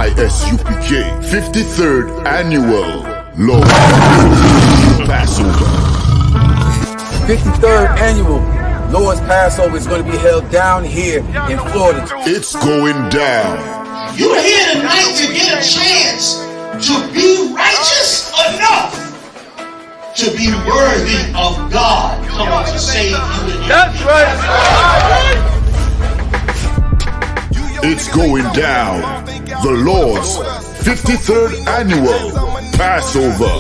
I.S.U.P.K. 53rd Annual Lord Passover. 53rd Annual Lord's Passover is going to be held down here in Florida. It's going down. You're here tonight to get a chance to be righteous enough to be worthy of God coming to save you. That's right. It's going down. The Lord's 53rd Annual Passover.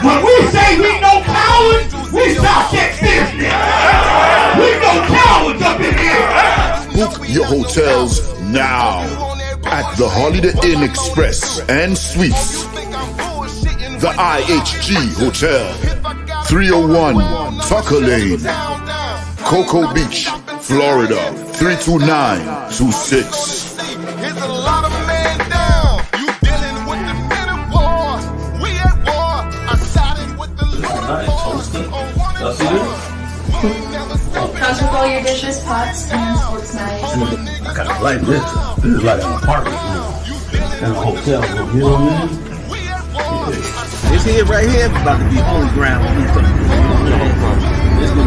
When we say we no cowards, we stop that business. We no cowards up in here. Book your hotels now at the Holiday Inn Express and Suites, the IHG Hotel, 301 Tucker Lane, Cocoa Beach, Florida, 32926. Here's a lot of men down. You dealing with the men of war. We at war. I sided with the Comes with all your dishes, pots, and sports knives. I kind of like this. This is like an apartment and a hotel room. You know what I mean? This here right here is about to be holy ground. It's going to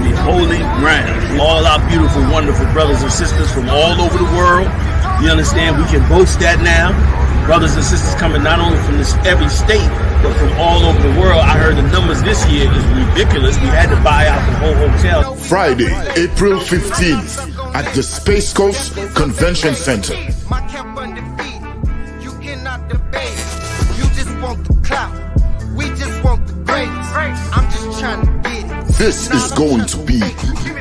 be holy ground. All our beautiful, wonderful brothers and sisters from all over the world. You understand? We can boast that now. Brothers and sisters coming not only from every state, but from all over the world. I heard the numbers this year is ridiculous. We had to buy out the whole hotel. Friday, April 15th at the Space Coast Convention Center. My camp undefeated. You cannot debate. You just want the clout. We just want the greatest. I'm just trying to get it. This is going to be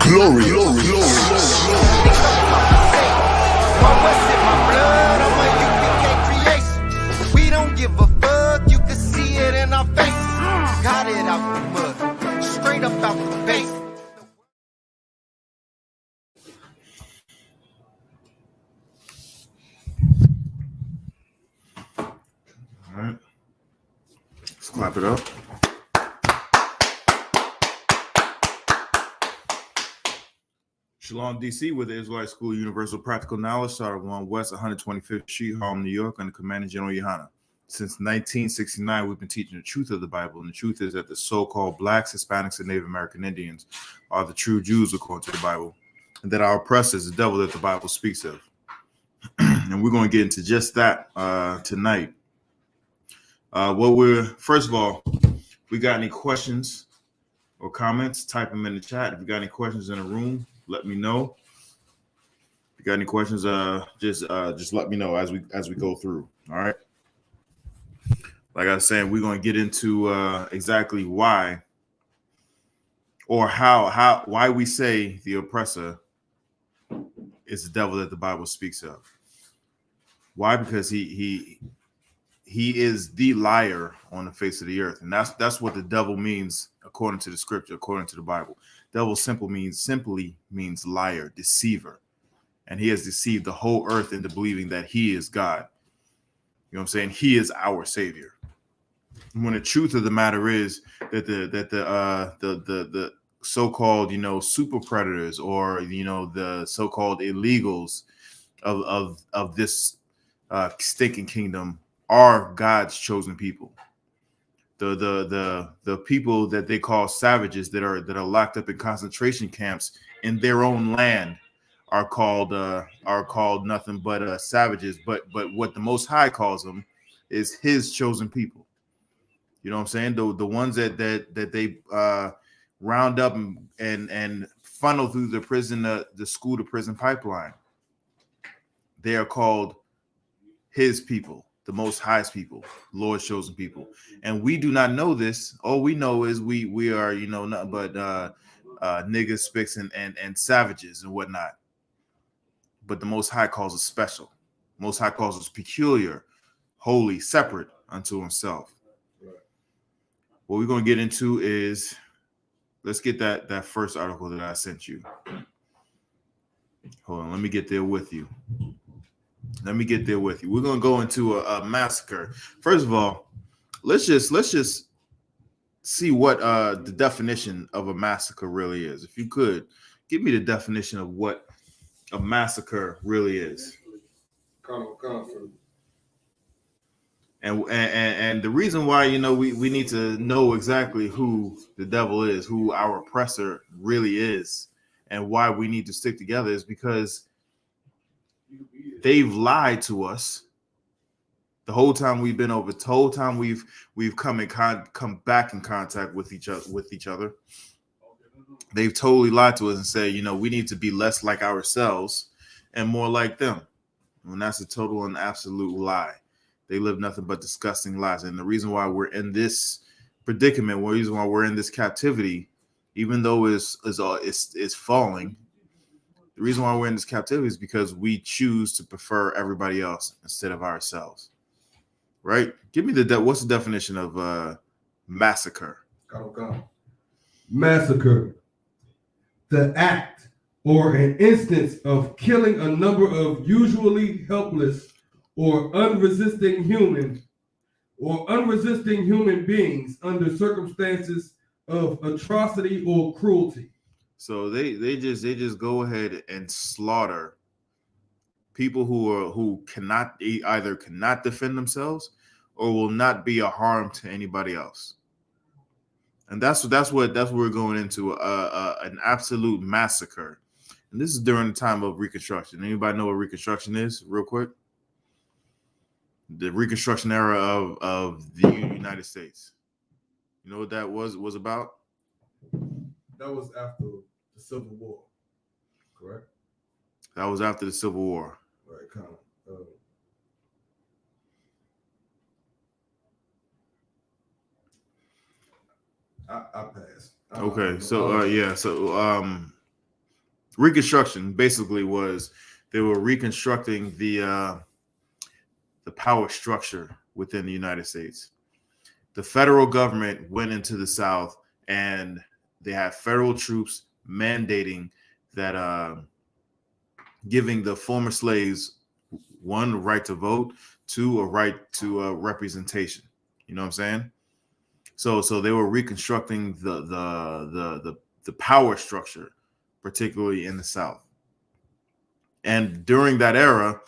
glorious. We don't give a fuck. You can see it in our faces. Got it out the mud. Straight up out the base. All right. Let's clap it up. Shalom, D.C. with the Israelite School of Universal Practical Knowledge, started on West 125th Street, Harlem, New York, under Commander General Yahanna. Since 1969, we've been teaching the truth of the Bible, and the truth is that the so-called blacks, Hispanics, and Native American Indians are the true Jews according to the Bible, and that our oppressor is the devil that the Bible speaks of. And we're going to get into just that tonight. First of all, if we got any questions or comments, type them in the chat. If you got any questions in the room, let me know. If you got any questions, just let me know as we go through. All right. Like I was saying, we're going to get into exactly why or why we say the oppressor is the devil that the Bible speaks of. Why? Because he is the liar on the face of the earth, and that's what the devil means according to the scripture, according to the Bible. Devil simply means liar, deceiver, and he has deceived the whole earth into believing that he is God. You know what I'm saying? He is our savior. When the truth of the matter is that the so-called super predators or the so-called illegals of this stinking kingdom are God's chosen people. The people that they call savages that are locked up in concentration camps in their own land are called nothing but savages. But what the Most High calls them is His chosen people. You know what I'm saying? The ones that they round up and funnel through the prison, the school to prison pipeline. They are called His people. The Most High's people, Lord's chosen people, and we do not know this. All we know is we are nothing but niggas, spicks, and savages and whatnot. But the Most High calls us special. Most High calls us peculiar, holy, separate unto Himself. Right. What we're going to get into is, let's get that first article that I sent you. Hold on, let me get there with you. We're going to go into a massacre. First of all, let's just see what the definition of a massacre really is. If you could give me the definition of what a massacre really is. And the reason why, you know, we need to know exactly who the devil is, who our oppressor really is, and why we need to stick together is because they've lied to us the whole time we've been over. The whole time we've come back in contact with each other. They've totally lied to us and said, you know, we need to be less like ourselves and more like them. And that's a total and absolute lie. They live nothing but disgusting lies. And the reason why we're in this predicament, the reason why we're in this captivity, even though it's falling, the reason why we're in this captivity is because we choose to prefer everybody else instead of ourselves. Right? Give me what's the definition of massacre? Massacre, the act or an instance of killing a number of usually helpless or unresisting human beings under circumstances of atrocity or cruelty. So they just go ahead and slaughter people who either cannot defend themselves or will not be a harm to anybody else. And that's what we're going into, an absolute massacre. And this is during the time of Reconstruction. Anybody know what Reconstruction is, real quick? The Reconstruction era of the United States. You know what that was about? That was after the Civil War, correct? That was after the Civil War. Right, kind of. I passed. Okay, so Reconstruction basically was they were reconstructing the power structure within the United States. The federal government went into the South and they had federal troops mandating that giving the former slaves, one, a right to vote, two, a right to representation. You know what I'm saying? So they were reconstructing the power structure, particularly in the South. And during that era,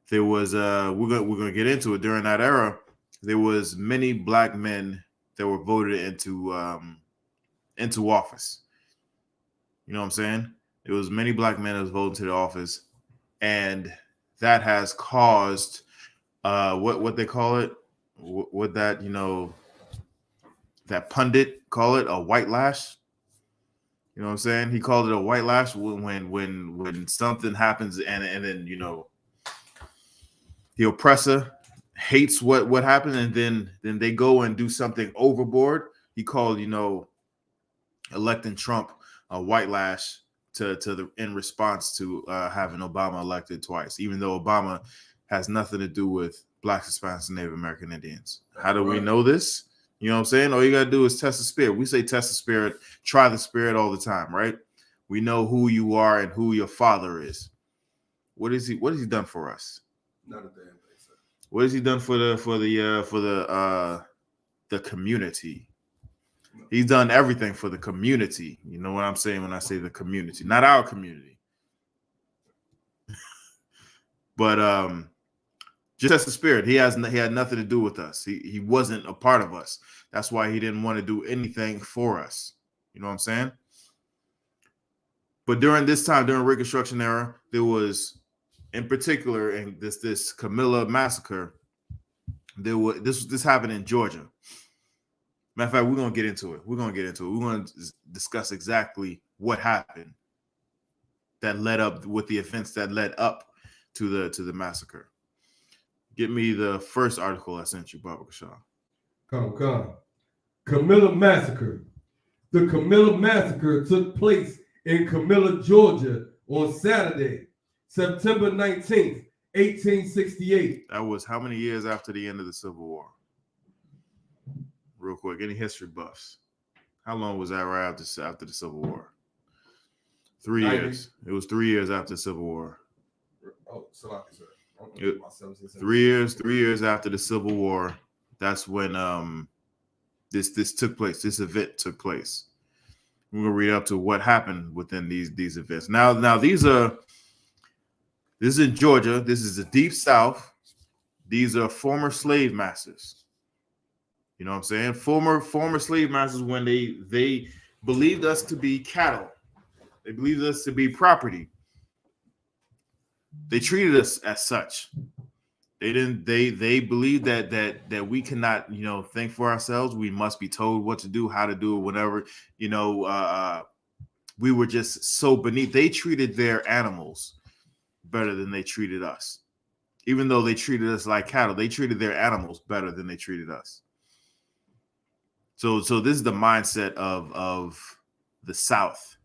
there was we're gonna get into it. During that era, there was many black men that were voted into office. You know what I'm saying? There was many black men that was voted to the office, and that has caused what they call it, what that, you know, that pundit call it, a white lash. You know what I'm saying? He called it a white lash when something happens and then, you know, the oppressor hates what happened, and then they go and do something overboard. He called, you know, electing Trump a white lash in response to having Obama elected twice, even though Obama has nothing to do with Blacks, Hispanics, and Native American Indians. How do we know this? You know what I'm saying? All you got to do is test the spirit. We say test the spirit, try the spirit all the time, right? We know who you are and who your father is. What has he done for us? Not a damn thing, sir. What has he done for the community? He's done everything for the community. You know what I'm saying when I say the community, not our community. But just as the spirit, he had nothing to do with us. He wasn't a part of us. That's why he didn't want to do anything for us. You know what I'm saying? But during this time, during Reconstruction era, there was, in particular, in this Camilla Massacre, this happened in Georgia. Matter of fact, we're gonna get into it. We're gonna discuss exactly what happened that led up with the events that led up to the massacre. Get me the first article I sent you, Baba Kashaw. Come. Camilla Massacre. The Camilla Massacre took place in Camilla, Georgia on Saturday, September 19th, 1868. That was how many years after the end of the Civil War? Real quick, any history buffs? How long was that right after the Civil War? 3 years. It was 3 years after the Civil War. Oh, so 3 years after the Civil War. That's when This took place. This event took place. We're gonna read up to what happened within these events. Now this is in Georgia. This is the Deep South. These are former slave masters. You know what I'm saying? Former slave masters, when they believed us to be cattle. They believed us to be property. They treated us as such. They didn't. They believed that we cannot, think for ourselves. We must be told what to do, how to do it, whatever. We were just so beneath. They treated their animals better than they treated us. Even though they treated us like cattle, they treated their animals better than they treated us. So this is the mindset of the South,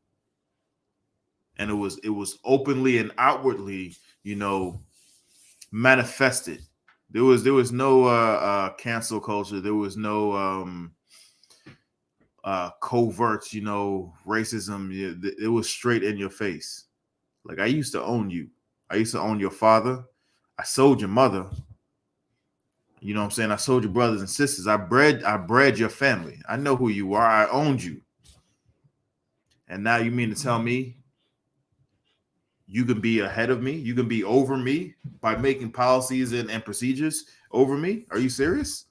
and it was openly and outwardly, manifested. There was no cancel culture. There was no covert, racism. It was straight in your face. Like, I used to own you. I used to own your father. I sold your mother. You know what I'm saying? I sold your brothers and sisters. I bred your family. I know who you are. I owned you. And now you mean to tell me you can be ahead of me? You can be over me by making policies and procedures over me? Are you serious?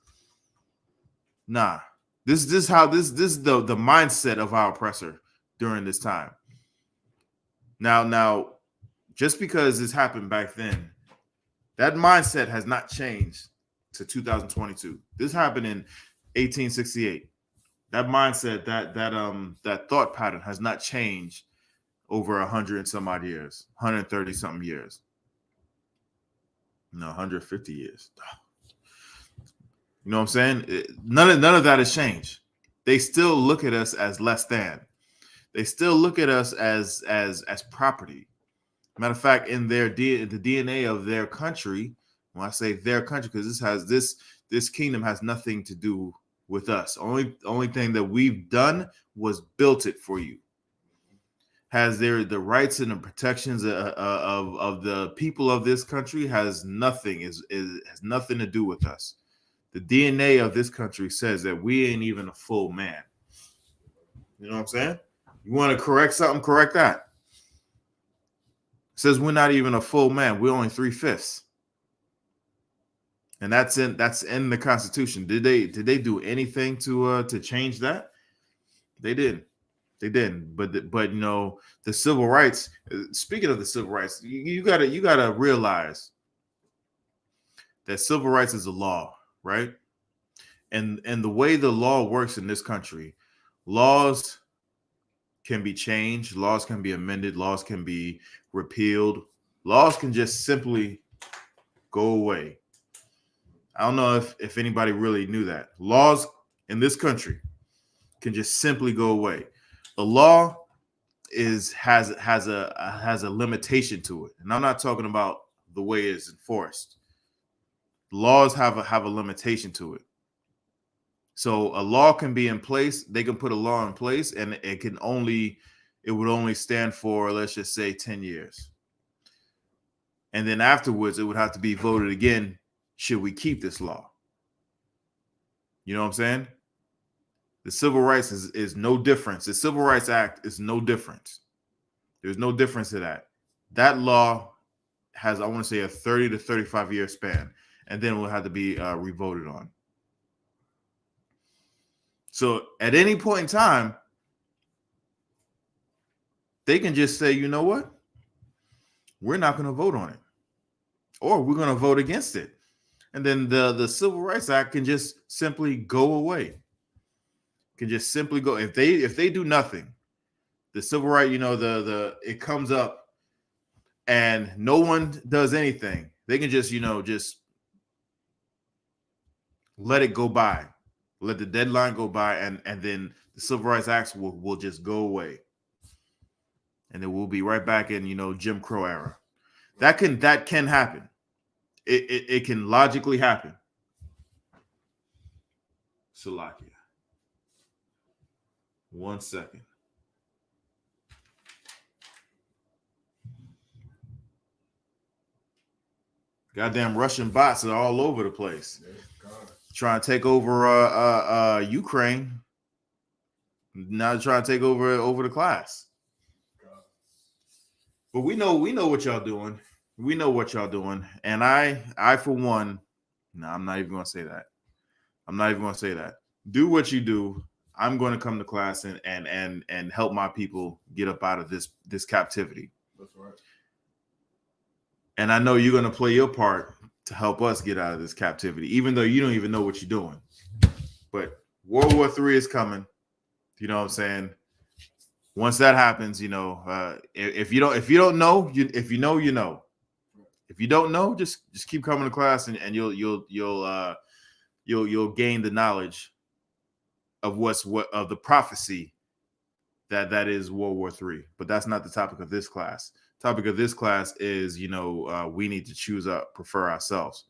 Nah. This is the mindset of our oppressor during this time. Now, just because this happened back then, that mindset has not changed to 2022. This happened in 1868. That mindset, that thought pattern has not changed over 100 and some odd years, 130 something years. No, 150 years. You know what I'm saying? None of that has changed. They still look at us as less than. They still look at us as property. Matter of fact, in the DNA of their country, when I say their country, because this kingdom has nothing to do with us. Only thing that we've done was built it for you. Has the rights and the protections of the people of this country has nothing to do with us. The DNA of this country says that we ain't even a full man. You know what I'm saying? You want to correct something, correct that. It says we're not even a full man. We're only 3/5. And that's in the Constitution. Did they do anything to change that? They didn't. They didn't. But the civil rights. Speaking of the civil rights, you gotta realize that civil rights is a law, right? And the way the law works in this country, laws can be changed, laws can be amended, laws can be repealed, laws can just simply go away. I don't know if anybody really knew that. Laws in this country can just simply go away. The law has a limitation to it, and I'm not talking about the way it's enforced. Laws have a limitation to it. So a law can be in place. They can put a law in place, and it would only stand for, let's just say, 10 years. And then afterwards, it would have to be voted again. Should we keep this law? You know what I'm saying? The civil rights is no difference. The Civil Rights Act is no difference. There's no difference to that. That law has, I want to say, a 30 to 35 year span, and then it will have to be revoted on. So at any point in time, they can just say, you know what? We're not going to vote on it, or we're going to vote against it. And then the Civil Rights Act can just simply go away. Can just simply go. If they do nothing, the civil right, it comes up and no one does anything. They can just let it go by. Let the deadline go by, and then the Civil Rights Act will just go away. And then we'll be right back in, Jim Crow era. That can happen. It can logically happen. Salakia. 1 second. Goddamn Russian bots are all over the place. trying to take over Ukraine. Now trying to take over the class. But we know what y'all doing. We know what y'all doing. And I for one, no, I'm not even gonna say that. I'm not even gonna say that. Do what you do. I'm going to come to class and help my people get up out of this captivity. That's right. And I know you're going to play your part to help us get out of this captivity, even though you don't even know what you're doing. But World War III is coming. You know what I'm saying? Once that happens, if you don't know, if you know, you know. If you don't know, just keep coming to class and you'll gain the knowledge of of the prophecy that is World War III. But that's not the topic of this class. Topic of this class is, we need to prefer ourselves.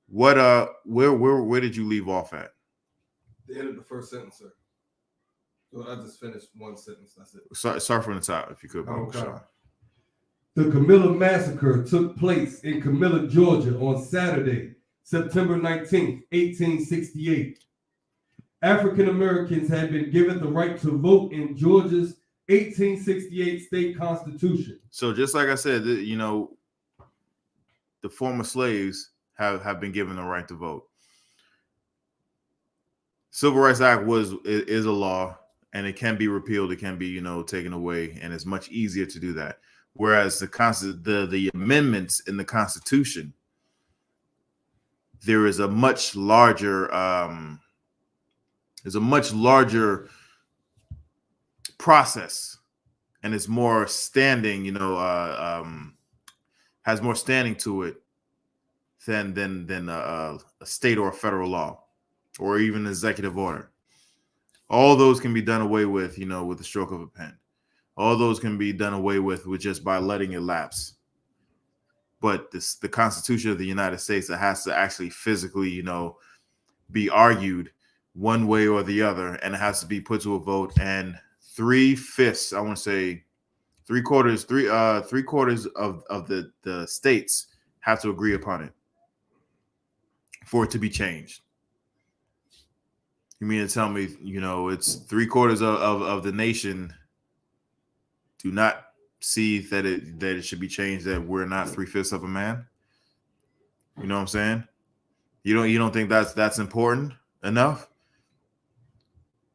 What where did you leave off at? The end of the first sentence, sir. So I just finished one sentence. That's it. Start from the top, if you could. Okay. The Camilla Massacre took place in Camilla, Georgia on Saturday, September 19th, 1868. African Americans had been given the right to vote in Georgia's 1868 state constitution. So just like I said, the former slaves have been given the right to vote. Civil Rights Act is a law, and it can be repealed. It can be, taken away, and it's much easier to do that. Whereas the amendments in the Constitution, there is a much larger process, and it's more standing, has more standing to it than a state or a federal law, or even an executive order. All those can be done away with, with the stroke of a pen. All those can be done away with just by letting it lapse. But the Constitution of the United States, that has to actually physically, be argued one way or the other, and it has to be put to a vote. And 3/5, I want to say 3/4 of the states have to agree upon it for it to be changed. You mean to tell me, it's 3/4 of the nation do not see that it should be changed, that we're not 3/5 of a man? You know what I'm saying? You don't think that's important enough?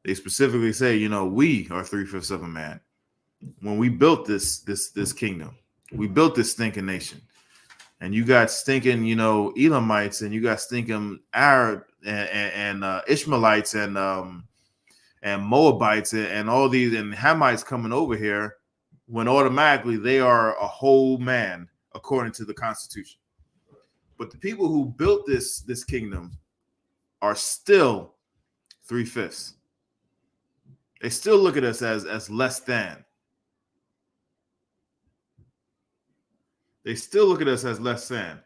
They specifically say, we are 3/5 of a man. When we built this kingdom, we built this stinking nation, and you got stinking, Elamites, and you got stinking Arab and Ishmaelites and Moabites and all these and Hamites coming over here, when automatically they are a whole man according to the Constitution. But the people who built this kingdom are still 3/5. They still look at us as less than. They still look at us as less than.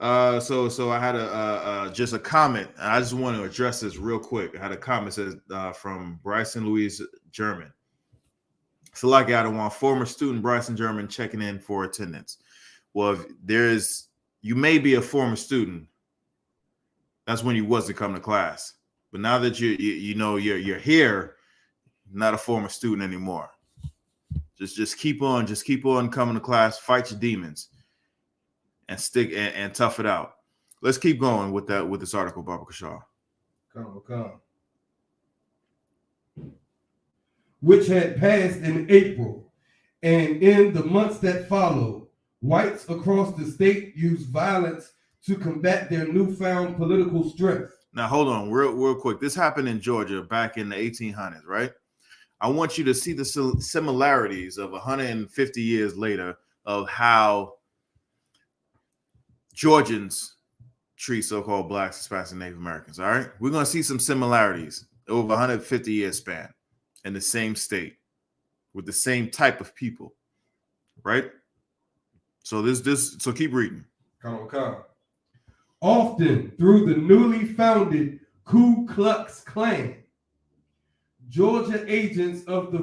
So I had just a comment. I just want to address this real quick. I had a comment that says from Bryson Louise German. Salaki Adawan, former student Bryson German, checking in for attendance. Well, if you may be a former student. That's when you wasn't coming to class. But now that you're here, not a former student anymore. Just keep on coming to class, fight your demons, and stick and tough it out. Let's keep going with this article, Baba Kashaw. Come. Which had passed in April, and in the months that followed, whites across the state used violence to combat their newfound political strength. Now, hold on real quick. This happened in Georgia back in the 1800s, right? I want you to see the similarities of 150 years later of how Georgians treat so-called Blacks, Hispanics, and Native Americans, all right? We're going to see some similarities over 150 year span in the same state with the same type of people, right? So so keep reading. Come. Often through the newly founded Ku Klux Klan, Georgia agents of the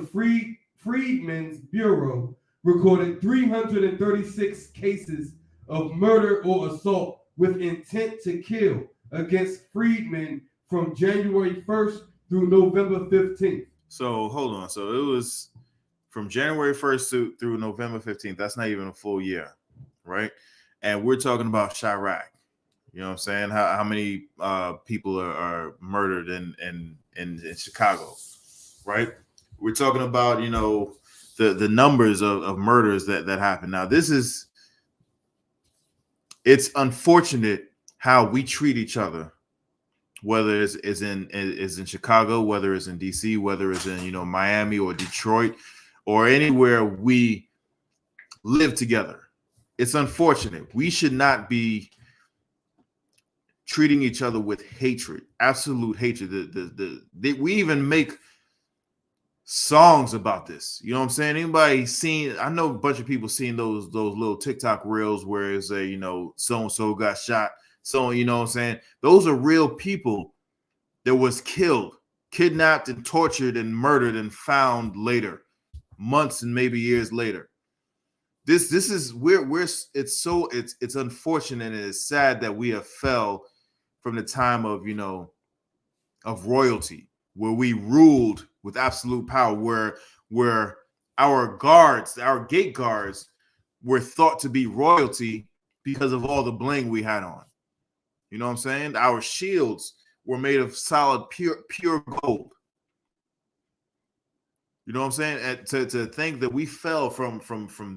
Freemen's Bureau recorded 336 cases of murder or assault with intent to kill against freedmen from January 1st through November 15th. So hold on. So it was from January 1st through November 15th. That's not even a full year, right? And we're talking about Chirac. You know what I'm saying? How many people are murdered in Chicago, right? We're talking about, you know, the numbers of murders that happen. Now, it's unfortunate how we treat each other, whether it's in Chicago, whether it's in DC, whether it's in, you know, Miami or Detroit or anywhere we live together. It's unfortunate. We should not be treating each other with hatred, absolute hatred. We even make songs about this. You know what I'm saying? Anybody seen? I know a bunch of people seen those little TikTok reels where it's a, you know, so and so got shot. So, you know what I'm saying? Those are real people that was killed, kidnapped, and tortured and murdered and found later, months and maybe years later. This is it's unfortunate and it's sad that we have fell from the time of, you know, of royalty, where we ruled with absolute power, where our guards, our gate guards, were thought to be royalty because of all the bling we had on. You know what I'm saying? Our shields were made of solid, pure gold. You know what I'm saying? And to think that we fell from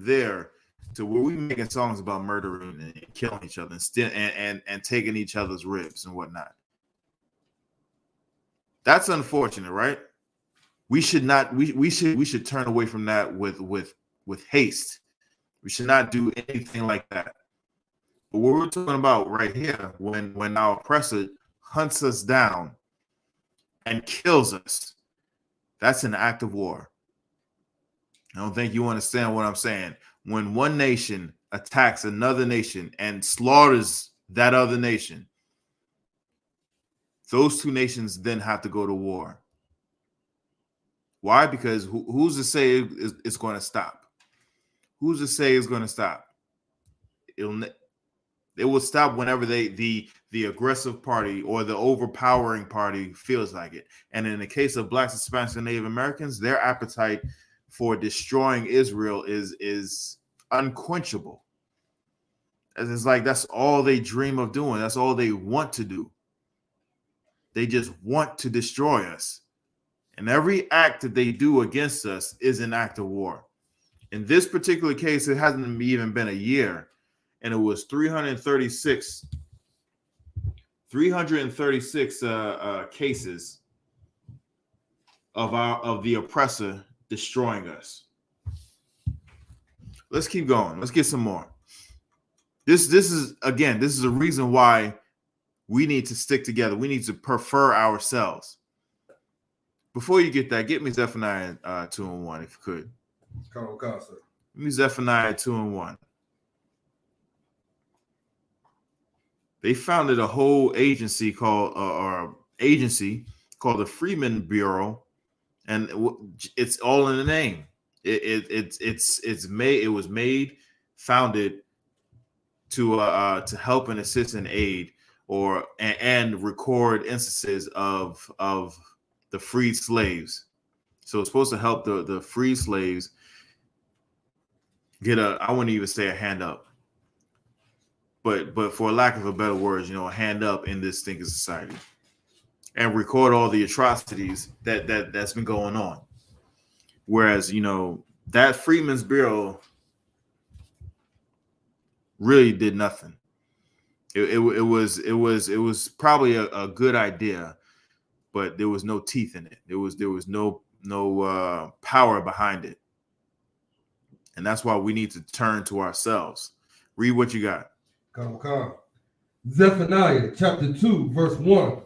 there to where we making songs about murdering and killing each other and taking each other's ribs and whatnot. That's unfortunate, right? We should not. We should turn away from that with haste. We should not do anything like that. But what we're talking about right here, when our oppressor hunts us down and kills us, that's an act of war. I don't think you understand what I'm saying. When one nation attacks another nation and slaughters that other nation, those two nations then have to go to war. Why? Because who's to say it's going to stop? Who's to say it's going to stop? It will stop whenever the aggressive party or the overpowering party feels like it. And in the case of Blacks, Hispanics, and Native Americans, their appetite for destroying Israel is unquenchable. It's like that's all they dream of doing. That's all they want to do. They just want to destroy us. And every act that they do against us is an act of war. In this particular case, it hasn't even been a year, and it was 336 cases of the oppressor destroying us. Let's keep going. Let's get some more. This is a reason why we need to stick together. We need to prefer ourselves. Before you get that, get me Zephaniah 2:1 if you could. Come on, sir. Give me Zephaniah 2:1. They founded a whole agency called the Freemen Bureau, and it's all in the name. It was founded to help and assist and aid and record instances of the freed slaves. So it's supposed to help the freed slaves get I wouldn't even say a hand up, but for lack of a better word, you know, a hand up in this stinking society, and record all the atrocities that's been going on. Whereas, you know, that Freemen's Bureau really did nothing. It was probably a good idea, but there was no teeth in it. There was no power behind it. And that's why we need to turn to ourselves. Read what you got. Come. Zephaniah chapter 2, verse 1.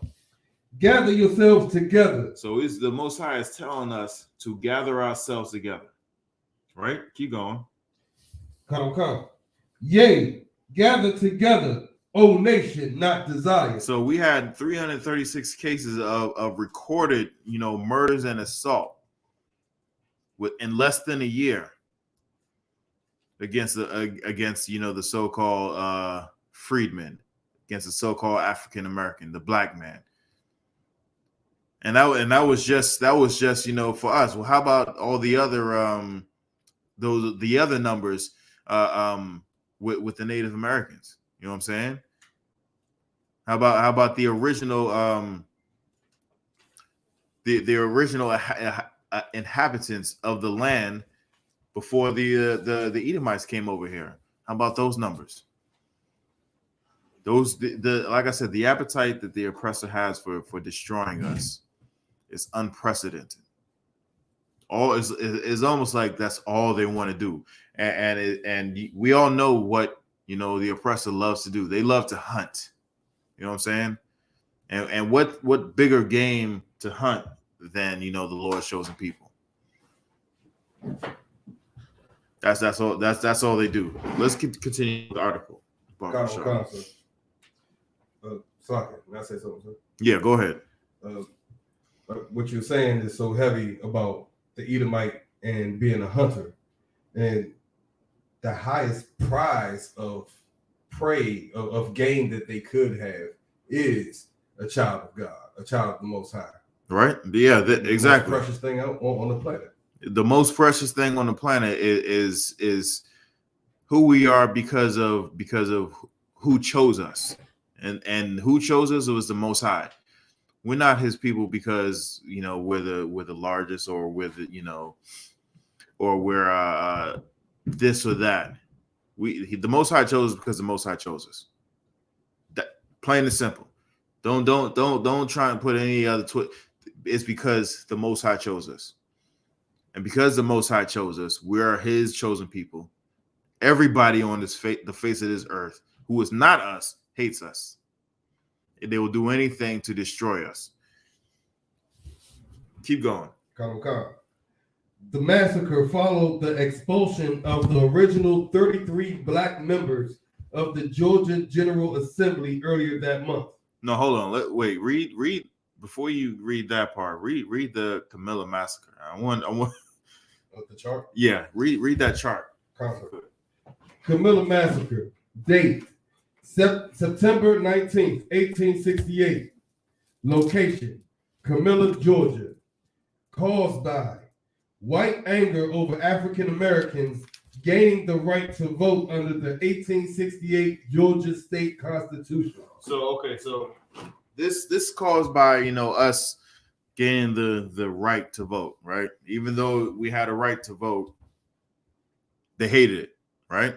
Gather yourselves together. So it's the Most High is telling us to gather ourselves together. Right? Keep going. Come. Yea, gather together, O nation not desired. So we had 336 cases of recorded, you know, murders and assault. in less than a year against the so-called freedmen, against the so-called African American, the black man. And that was just for us. Well, how about all the other the other numbers with the Native Americans? You know what I'm saying? How about the original the original inhabitants of the land before the Edomites came over here? How about those numbers? Those like I said, the appetite that the oppressor has for destroying us is unprecedented. All is almost like that's all they want to do, and we all know what the oppressor loves to do. They love to hunt. You know what I'm saying? And what bigger game to hunt than the Lord's chosen people? That's all they do. Let's continue the article. Sorry, can I say something, sir? Yeah, go ahead. What you're saying is so heavy about the Edomite and being a hunter, and the highest prize of prey of game that they could have is a child of God, a child of the Most High. Right? Yeah, exactly. The most precious thing on the planet. The most precious thing on the planet is who we are because of who chose us, and who chose us was the Most High. We're not His people because we're the largest, or we're or we're this or that. The Most High chose us because the Most High chose us. That plain and simple. Don't try and put any other It's because the Most High chose us, and because the Most High chose us, we are His chosen people. Everybody on the face of this earth who is not us hates us. They will do anything to destroy us. Keep going. The massacre followed the expulsion of the original 33 black members of the Georgia General Assembly earlier that month. No, hold on. Wait. Read before you read that part. Read the Camilla Massacre. I want the chart. Yeah, read that chart. Camilla Massacre. Date: September 19th, 1868. Location: Camilla, Georgia. Caused by white anger over African Americans gaining the right to vote under the 1868 Georgia State Constitution. So this caused by us gaining the right to vote, right? Even though we had a right to vote, they hated it, right?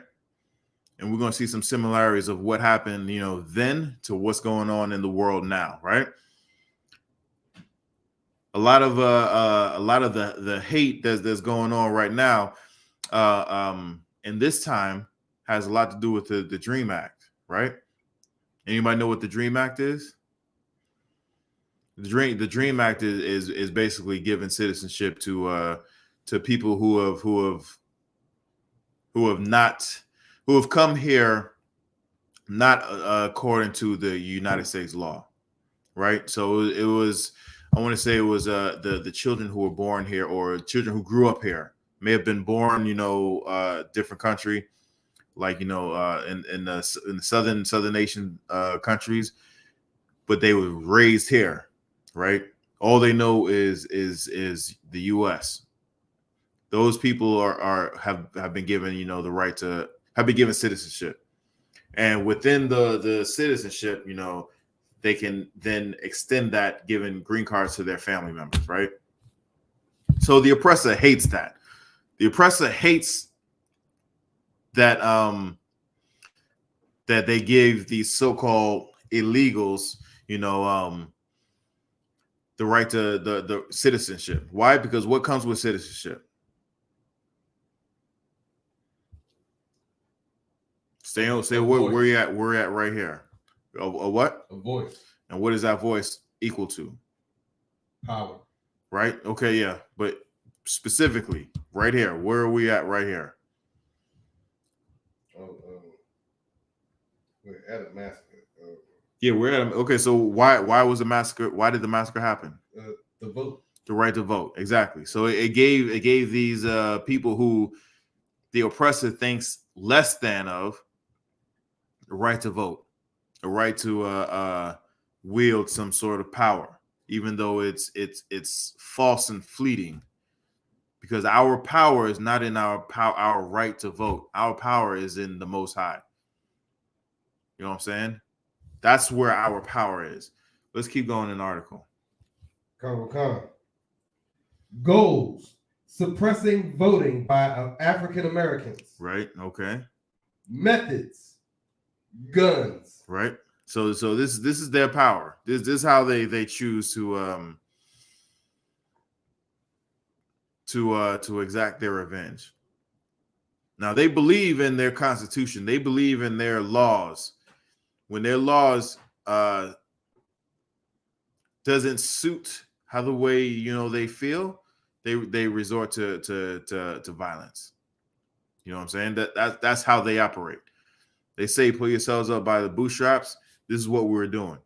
And we're going to see some similarities of what happened, then to what's going on in the world now, right? A lot of the hate that's going on right now, in this time, has a lot to do with the Dream Act, right? Anybody know what the Dream Act is? The Dream Act is basically giving citizenship to people who have come here not according to the United States law, right? So it was, I want to say it was the children who were born here, or children who grew up here, may have been born, different country, like in the southern nation countries, but they were raised here, right? All they know is the U.S. Those people have been given, the right to have been given citizenship, and within the citizenship, they can then extend that, giving green cards to their family members, right? So the oppressor hates that. The oppressor hates that that they gave these so-called illegals, the right to the citizenship. Why? Because what comes with citizenship? Stay where you at. We're at right here. A what? A voice. And what is that voice equal to? Power. Right? Okay, yeah. But specifically, right here, where are we at right here? We're at a massacre. Yeah, we're at a, okay, so why was the massacre? Why did the massacre happen? The vote. The right to vote, exactly. So it gave these people who the oppressor thinks less than of the right to vote, the right to wield some sort of power, even though it's false and fleeting. Because our power is not in our right to vote. Our power is in the Most High. You know what I'm saying? That's where our power is. Let's keep going in the article. Goals: suppressing voting by African Americans. Right. Okay. Methods: guns. Right. So this is their power. This is how they choose to exact their revenge. Now they believe in their constitution. They believe in their laws. When their laws doesn't suit how the way they feel, they resort to violence. You know what I'm saying? That's how they operate. They say pull yourselves up by the bootstraps. This is what we were doing.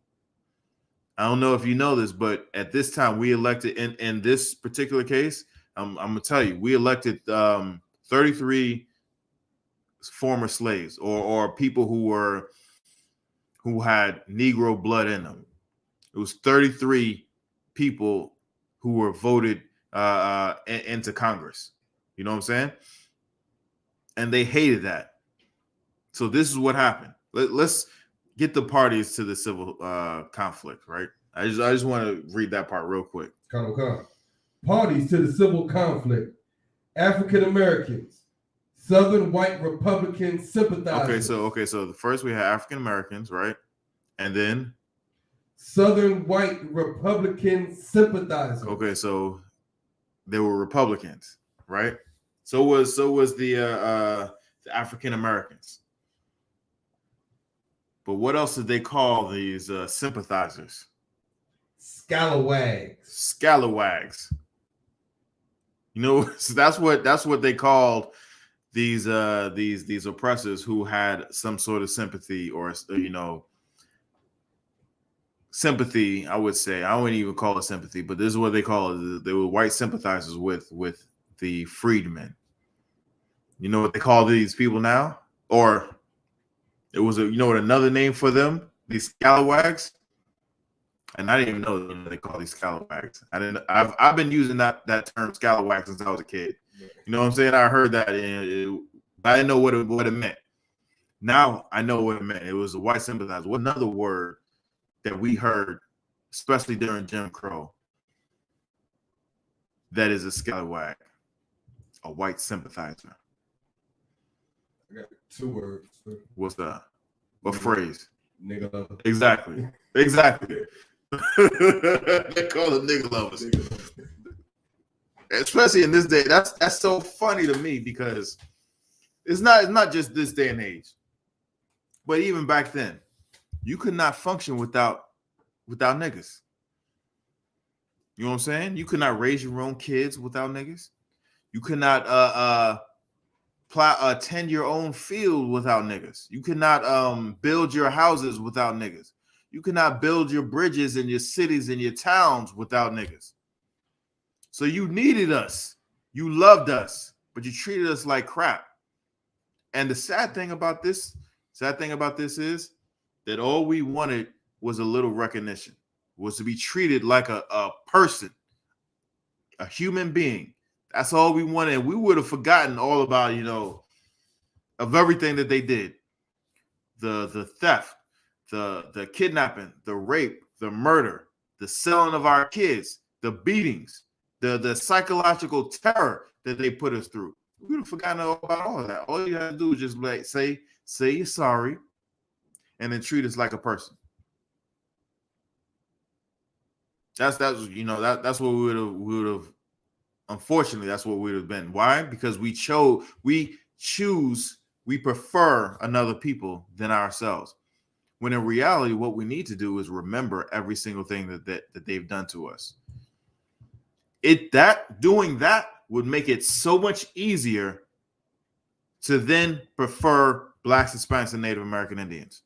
I don't know if you know this, but at this time we elected in this particular case. I'm gonna tell you, we elected 33 former slaves or people who had Negro blood in them. It was 33 people who were voted into Congress. You know what I'm saying? And they hated that. So this is what happened. Let's get the parties to the civil conflict, right? I just want to read that part real quick. Parties to the civil conflict: African Americans, Southern white Republican sympathizers. Okay, so the first we had African Americans, right? And then Southern white Republican sympathizers. Okay, so they were Republicans, right? So was the African Americans. But what else did they call these sympathizers? Scalawags. Scalawags. So that's what they called these oppressors who had some sort of sympathy or sympathy. I would say I wouldn't even call it sympathy, but this is what they call it. They were white sympathizers with the freedmen. You know what they call these people now? Or it was what another name for them? These Scalawags. And I didn't even know they call these Scalawags. I've been using that term Scalawag since I was a kid. You know what I'm saying? I heard that, but I didn't know what it meant. Now I know what it meant. It was a white sympathizer. What another word that we heard, especially during Jim Crow, that is a Scalawag, a white sympathizer. I got 2 words. What's that? What phrase? Nigga lover. Exactly. They call them nigga lovers. Especially in this day. That's so funny to me because it's not just this day and age. But even back then, you could not function without niggas. You know what I'm saying? You could not raise your own kids without niggas. You could not tend your own field without niggas. You could not build your houses without niggas. You cannot build your bridges in your cities and your towns without niggas. So you needed us. You loved us, but you treated us like crap. And the sad thing about this is that all we wanted was a little recognition, was to be treated like a person, a human being. That's all we wanted. We would have forgotten all about, of everything that they did. The theft, the kidnapping, the rape, the murder, the selling of our kids, the beatings, the psychological terror that they put us through. We would have forgotten about all of that. All you have to do is just say you're sorry and then treat us like a person. That's what we would have. Unfortunately, that's what we would have been. Why? Because we prefer another people than ourselves. When in reality, what we need to do is remember every single thing that they've done to us. Doing that would make it so much easier to then prefer Blacks, Hispanics, and Native American Indians.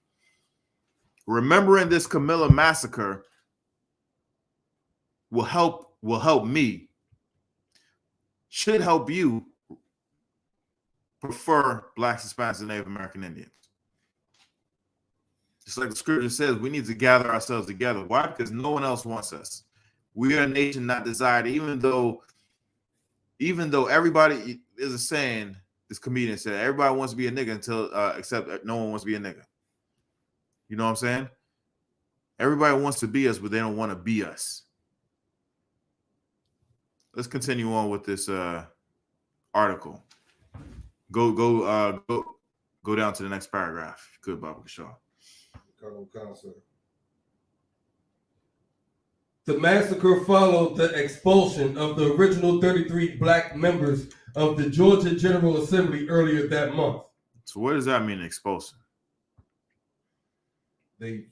Remembering this Camilla Massacre will help will help me should help you prefer Blacks, Hispanics, and Native American Indians. Just like the scripture says, we need to gather ourselves together. Why? Because no one else wants us. We are a nation not desired, even though everybody is a saying, this comedian said, everybody wants to be a nigga until except no one wants to be a nigga. You know what I'm saying? Everybody wants to be us, but they don't want to be us. Let's continue on with this article. Go down to the next paragraph. If you could, Baba Kashaw. The massacre followed the expulsion of the original 33 black members of the Georgia General Assembly earlier that month. So what does that mean, expulsion? They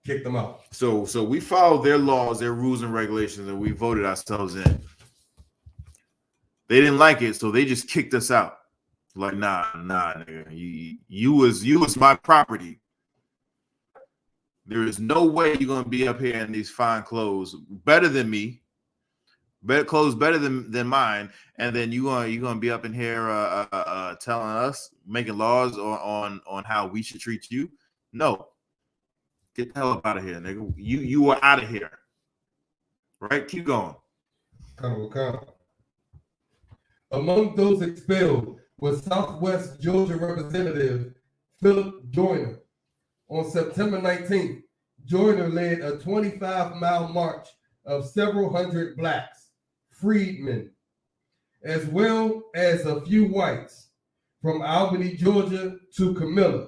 kicked them out. So we followed their laws, their rules and regulations, and we voted ourselves in. They didn't like it, so they just kicked us out. Like, nah, nigga. You was my property. There is no way you're gonna be up here in these fine clothes, better than me, clothes better than mine, and then you're gonna be up in here telling us, making laws on how we should treat you. No, get the hell up out of here, nigga. You are out of here. Right? Keep going. Among those expelled was Southwest Georgia Representative Philip Joyner. On September 19th, Joyner led a 25-mile march of several hundred blacks, freedmen, as well as a few whites, from Albany, Georgia to Camilla,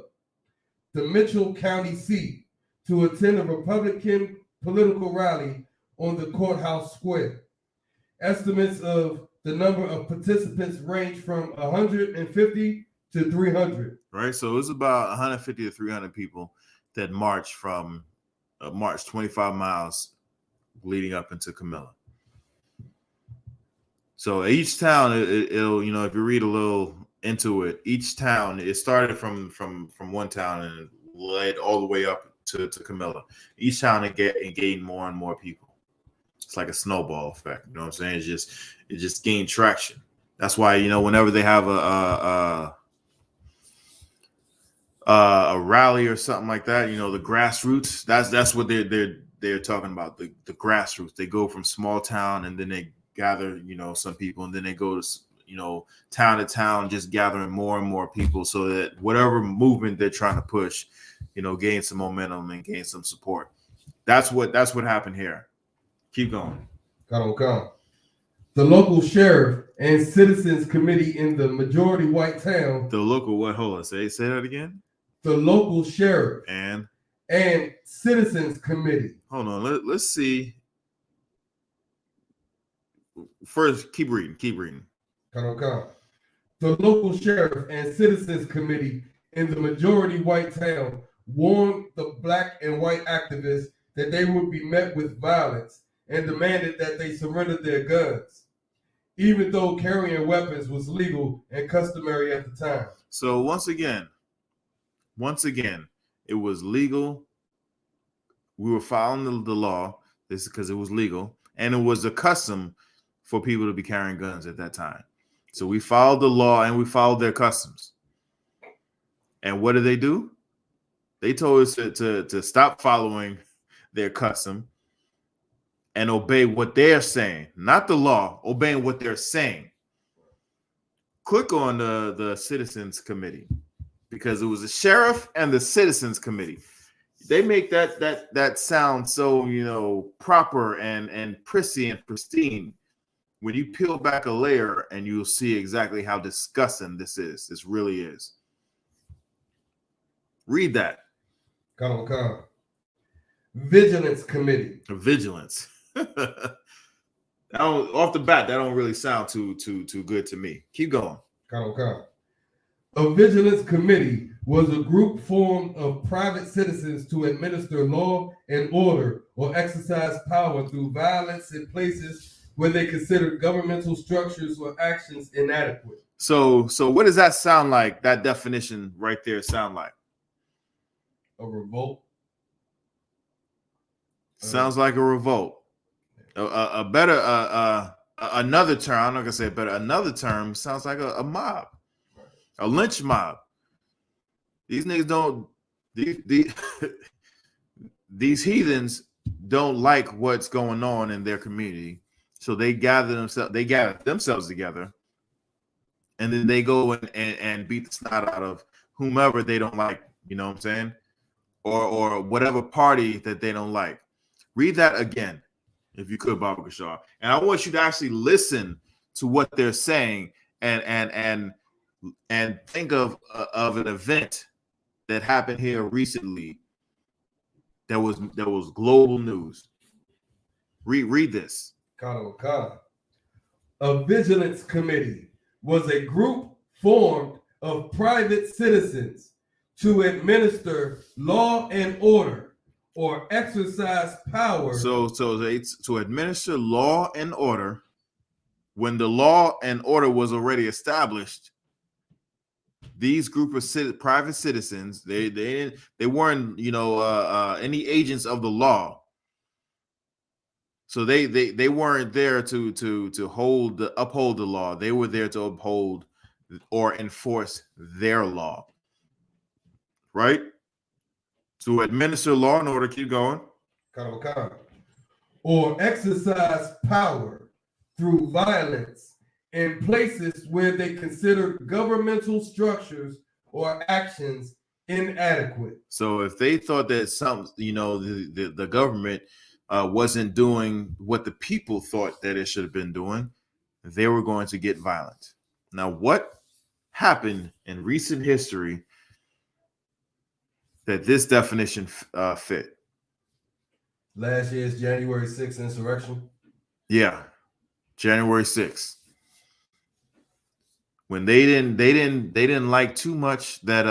the Mitchell County seat, to attend a Republican political rally on the courthouse square. Estimates of the number of participants range from 150 to 300. Right, so it was about 150 to 300 people that marched from 25 miles leading up into Camilla. So each town, it'll if you read a little into it, each town, it started from one town and it led all the way up to Camilla. Each town it gained more and more people. It's like a snowball effect. You know what I'm saying? It just gained traction. That's why whenever they have a rally or something like that, the grassroots, that's what they're talking about, the grassroots. They go from small town and then they gather some people, and then they go to town to town, just gathering more and more people, so that whatever movement they're trying to push gain some momentum and gain some support. That's what happened here. Keep going. Come. The local sheriff and citizens committee in the majority white town. The local what? Hold on. Say that again. The local sheriff and citizens committee. Hold on. Let's see. First, keep reading. Come. The local sheriff and citizens committee in the majority white town warned the black and white activists that they would be met with violence and demanded that they surrender their guns, even though carrying weapons was legal and customary at the time. So once again, it was legal. We were following the law. This is because it was legal, and it was a custom for people to be carrying guns at that time. So we followed the law and we followed their customs. And what did they do? They told us to stop following their custom and obey what they're saying, not the law, obeying what they're saying. Click on the Citizens Committee, because it was the sheriff and the Citizens Committee. They make that sound so proper and prissy and pristine. When you peel back a layer, and you'll see exactly how disgusting this is. This really is. Read that. Come. Vigilance Committee. Vigilance. Off the bat, that don't really sound too good to me. Keep going. Come. A vigilance committee was a group formed of private citizens to administer law and order or exercise power through violence in places where they considered governmental structures or actions inadequate. So what does that sound like? That definition right there sound like? A revolt. Sounds like a revolt. A better another term. I'm not gonna say better. Another term sounds like a mob, a lynch mob. These niggas don't. These heathens don't like what's going on in their community, so they gather themselves together, and then they go and beat the snot out of whomever they don't like. You know what I'm saying? Or whatever party that they don't like. Read that again, if you could, Baba Kishar. And I want you to actually listen to what they're saying and think of an event that happened here recently that was global news. Read this. A vigilance committee was a group formed of private citizens to administer law and order or exercise power. So they to administer law and order when the law and order was already established. These group of private citizens, they weren't any agents of the law. So they weren't there to uphold the law. They were there to uphold or enforce their law. Right? To administer law and order, keep going. Or exercise power through violence in places where they consider governmental structures or actions inadequate. So if they thought that the government wasn't doing what the people thought that it should have been doing, they were going to get violent. Now, what happened in recent history that this definition fit? Last year's January 6th insurrection. Yeah, January 6th. When they didn't like too much that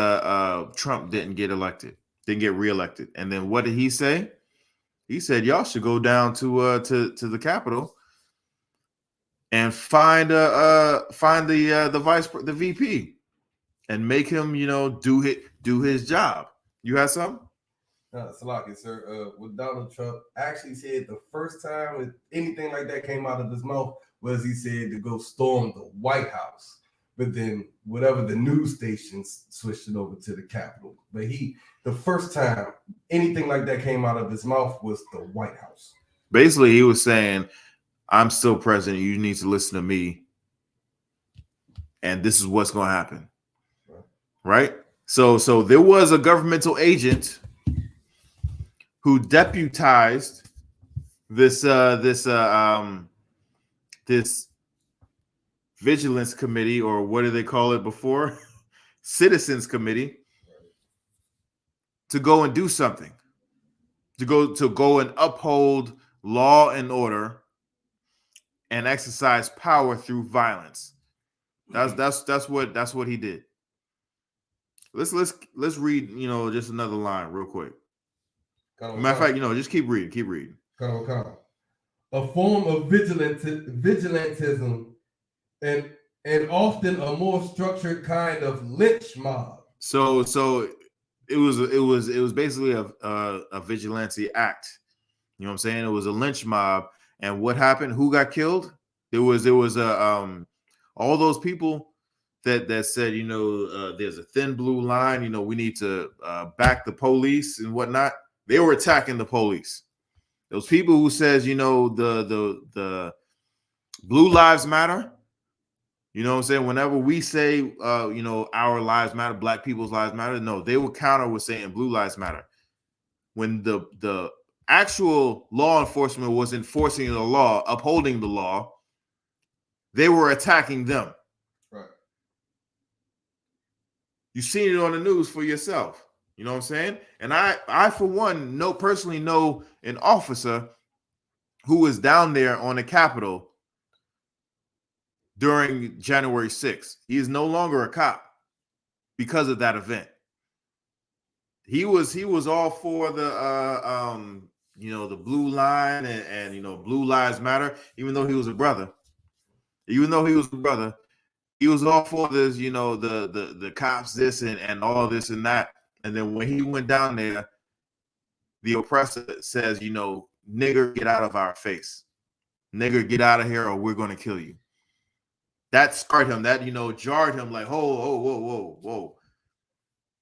Trump didn't get reelected. And then what did he say? He said y'all should go down to the Capitol and find the VP and make him do his job. You had something? Salaki, sir. With Donald Trump actually said the first time anything like that came out of his mouth was he said to go storm the White House. But then whatever the news stations switched it over to the Capitol. But the first time anything like that came out of his mouth was the White House. Basically, he was saying, I'm still president. You need to listen to me. And this is what's going to happen. Right? So there was a governmental agent who deputized this Vigilance Committee, or what do they call it before? Citizens Committee, to go and do something, to go and uphold law and order and exercise power through violence. That's what he did. Let's read, just another line real quick. Matter of fact, just keep reading. A form of vigilantism and often a more structured kind of lynch mob. So it was basically a vigilante act. You know what I'm saying? It was a lynch mob. And what happened? Who got killed? There was all those people that said, there's a thin blue line, we need to back the police and whatnot. They were attacking the police. Those people who says, the Blue Lives Matter. You know what I'm saying? Whenever we say, our lives matter, black people's lives matter, no, they will counter with saying Blue Lives Matter. When the actual law enforcement was enforcing the law, upholding the law, they were attacking them. Right. You've seen it on the news for yourself. You know what I'm saying? And I for one, personally know an officer who was down there on the Capitol during January 6th. He is no longer a cop because of that event. He was all for the the blue line and Blue Lives Matter, even though he was a brother. He was all for this, the cops this and all this and that. And then when he went down there, the oppressor says, nigger, get out of our face. nigger, get out of here or we're going to kill you. That scarred him. That, jarred him like, whoa.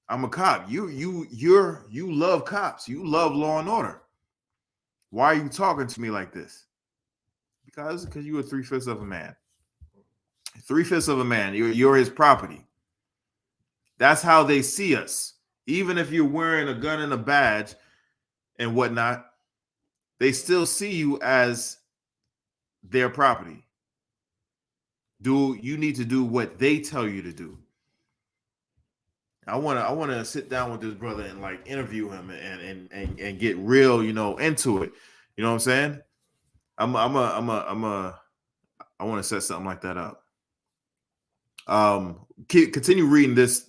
I'm a cop. You love cops. You love law and order. Why are you talking to me like this? Because you were 3/5 of a man. 3/5 of a man. You're his property. That's how they see us. Even if you're wearing a gun and a badge and whatnot, they still see you as their property. You need to do what they tell you to do. I want to sit down with this brother and like interview him and get real, into it. You know what I'm saying? I want to set something like that up. Continue reading this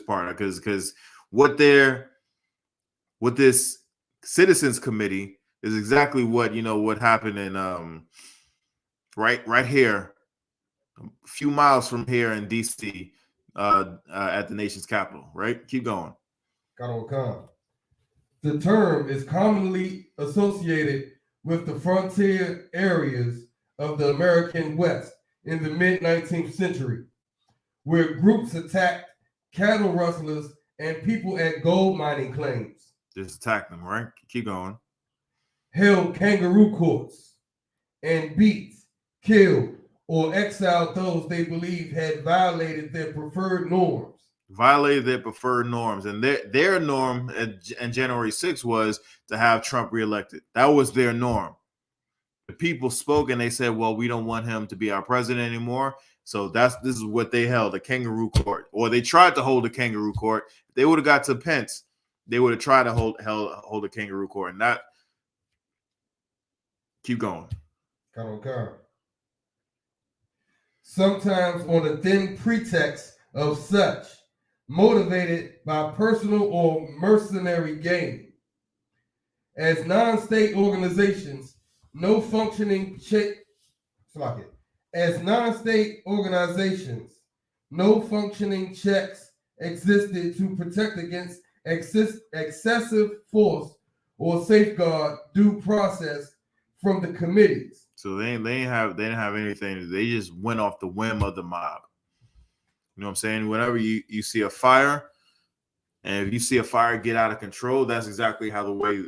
part because what this Citizens Committee is exactly what what happened in right here, a few miles from here in DC, at the nation's capital. Right, keep going. The term is commonly associated with the frontier areas of the American West in the mid-19th century, where groups attacked cattle rustlers and people at gold mining claims. Just attack them, right? Keep going. Held kangaroo courts and beat, killed, or exiled those they believed had violated their preferred norms. And their norm in January 6th was to have Trump reelected. That was their norm. The people spoke and they said, well, we don't want him to be our president anymore. So this is what they held, a kangaroo court, or they tried to hold a kangaroo court. If they would have got to Pence, they would have tried to hold a kangaroo court. And that, keep going. Sometimes on a thin pretext of such, motivated by personal or mercenary gain. As non-state organizations, no functioning checks existed to protect against excessive force or safeguard due process from the committees. So they didn't have anything. They just went off the whim of the mob. You know what I'm saying? Whenever you see a fire, and if you see a fire get out of control, that's exactly how the way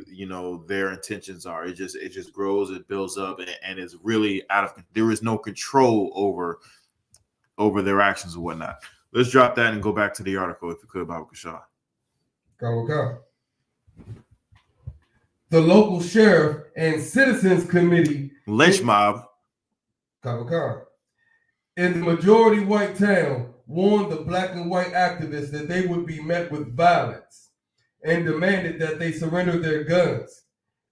their intentions are. It just grows, it builds up, and it's really there is no control over their actions and whatnot. Let's drop that and go back to the article if you could, Baba Kashaw. The local sheriff and Citizens Committee lynch mob in the majority white town warned the black and white activists that they would be met with violence and demanded that they surrender their guns,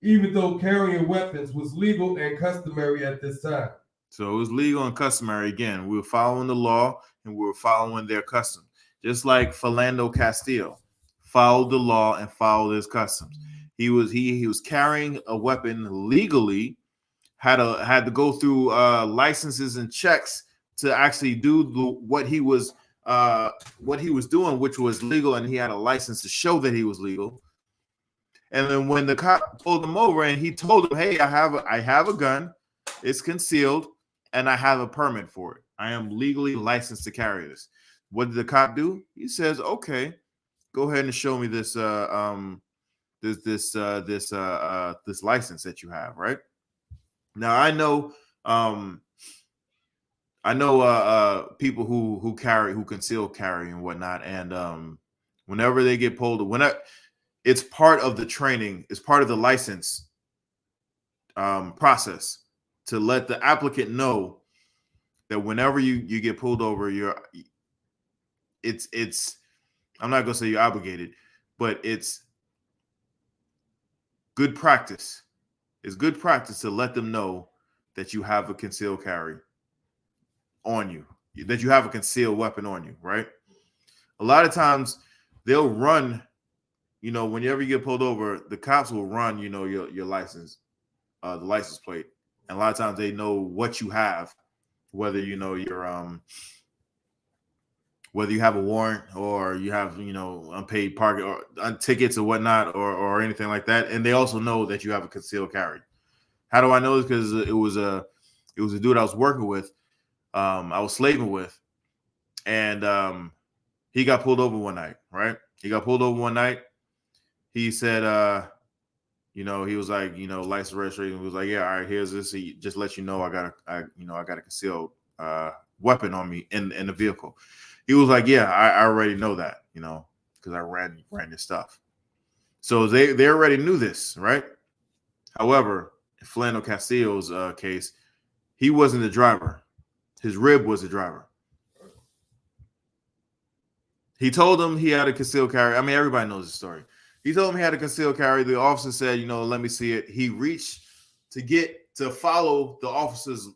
even though carrying weapons was legal and customary at this time. So it was legal and customary. Again, we were following the law and we were following their custom. Just like Philando Castile followed the law and followed his customs. He was carrying a weapon legally, had to go through licenses and checks to actually do what he was doing, which was legal, and he had a license to show that he was legal. And then when the cop pulled him over and he told him, "Hey, I have a gun, it's concealed, and I have a permit for it. I am legally licensed to carry this." What did the cop do? He says, "Okay, go ahead and show me this this license that you have." Right now, I know people who conceal carry and whatnot, and whenever they get pulled, it's part of the training, it's part of the license process to let the applicant know that whenever you get pulled over, it's I'm not gonna say you're obligated, but it's good practice. It's good practice to let them know that you have a concealed carry on you, that you have a concealed weapon on you, right? A lot of times they'll run, whenever you get pulled over, the cops will run, your license, the license plate. And a lot of times they know what you have, whether whether you have a warrant or you have, unpaid parking or tickets or whatnot, or anything like that. And they also know that you have a concealed carry. How do I know this? Because it was a dude I was working with, I was slaving with, and he got pulled over one night. Right? He got pulled over one night. He said, he was like, license registration. He was like, yeah, all right, here's this. He just let you know I got a concealed weapon on me in the vehicle. He was like, yeah, I already know that, because I ran your stuff. So they already knew this, right? However, in Philando Castillo's case, he wasn't the driver. His rib was the driver. He told him he had a concealed carry. I mean, everybody knows the story. He told him he had a concealed carry. The officer said, let me see it. He reached to follow the officer's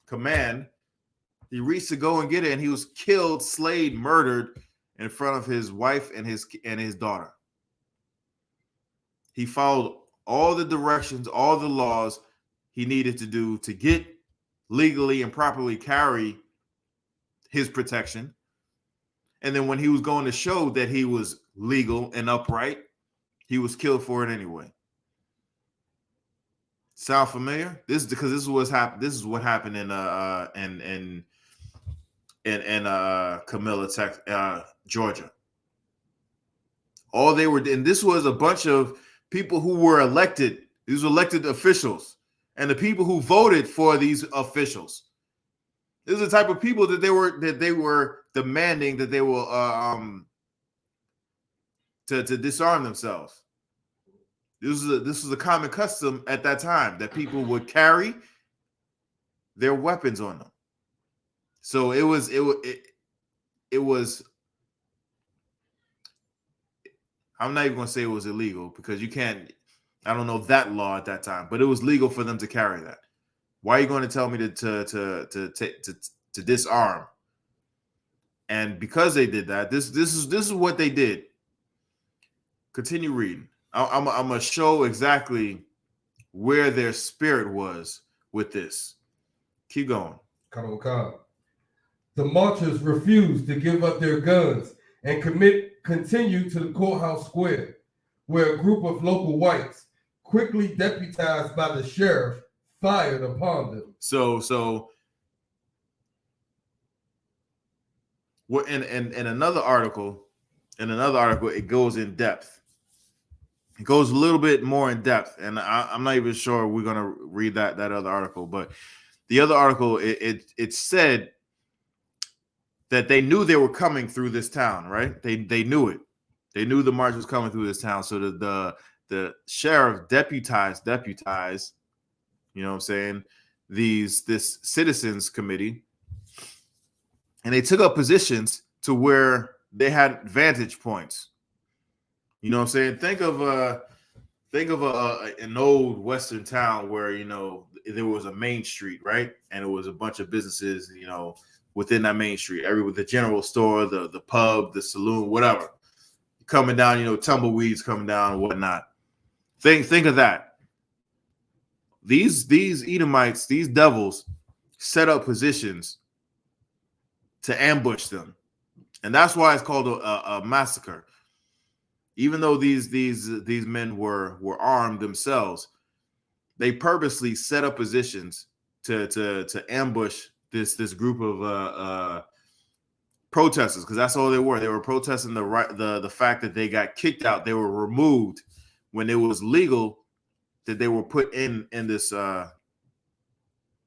command. He reached to go and get it, and he was killed, slayed, murdered in front of his wife and his daughter. He followed all the directions, all the laws he needed to do to get legally and properly carry his protection. And then when he was going to show that he was legal and upright, he was killed for it anyway. Sound familiar? This is what's happened. This is what happened in Camilla, Georgia. All they were, and this was a bunch of people who were elected. These were elected officials, and the people who voted for these officials. This is the type of people that they were demanding that they will to disarm themselves. This was a common custom at that time, that people would carry their weapons on them. So it was I'm not even going to say it was illegal, because you can't, I don't know that law at that time, but it was legal for them to carry that. Why are you going to tell me to disarm? And because they did that, this is what they did. Continue reading. I'm gonna show exactly where their spirit was with this. Keep going. The marchers refused to give up their guns and continue to the courthouse square, where a group of local whites, quickly deputized by the sheriff, fired upon them. So what in another article, it goes in depth. It goes a little bit more in depth, and I'm not even sure we're gonna read that other article, but the other article, it said that they knew they were coming through this town, right? They knew it. They knew the march was coming through this town. So the sheriff deputized, you know what I'm saying, this citizens committee, and they took up positions to where they had vantage points. You know what I'm saying? Think of an old Western town where, there was a main street, right? And it was a bunch of businesses, within that main street, with the general store, the pub, the saloon, whatever, coming down, tumbleweeds coming down and whatnot. Think of that. These Edomites, these devils, set up positions to ambush them, and that's why it's called a massacre. Even though these men were armed themselves, they purposely set up positions to ambush this group of protesters, because that's all they were. They were protesting the fact that they got kicked out. They were removed when it was legal, that they were put in this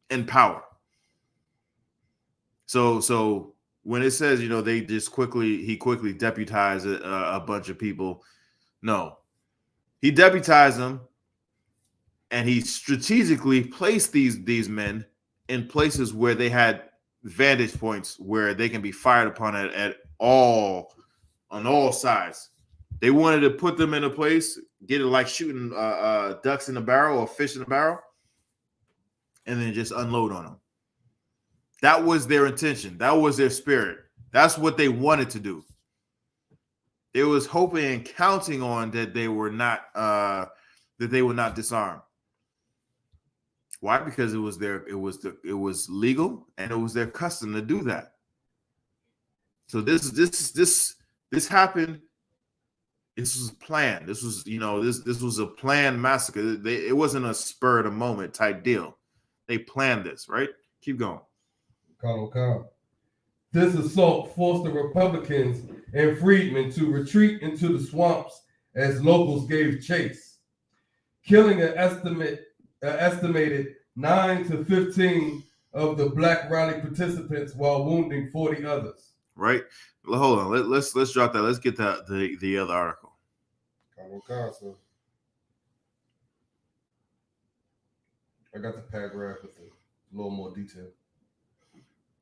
in power. So when it says, they just he quickly deputized a bunch of people, no, he deputized them, and he strategically placed these men in places where they had vantage points where they can be fired upon on all sides. They wanted to put them in a place, get it like shooting ducks in a barrel or fish in a barrel, and then just unload on them. That was their intention. That was their spirit. That's what they wanted to do. They was hoping and counting on that they were not disarmed. Why? Because it was legal, and it was their custom to do that. So this happened This was planned. This was, this was a planned massacre. It wasn't a spur of the moment type deal. They planned this, right? Keep going. Calm. This assault forced the Republicans and freedmen to retreat into the swamps as locals gave chase, killing an estimated 9 to 15 of the Black Rally participants while wounding 40 others. Right. Well, hold on. Let's drop that. Let's get the other article. So I got the paragraph with a little more detail.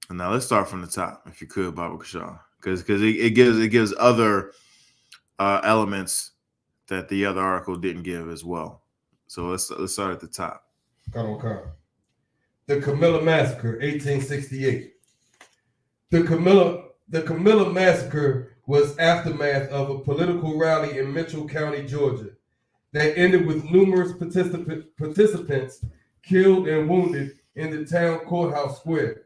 And now let's start from the top, if you could, Baba Kashaw, because it gives other elements that the other article didn't give as well. So let's start at the top. The Camilla Massacre, 1868. The Camilla Massacre was aftermath of a political rally in Mitchell County, Georgia, that ended with numerous participants killed and wounded in the town courthouse square.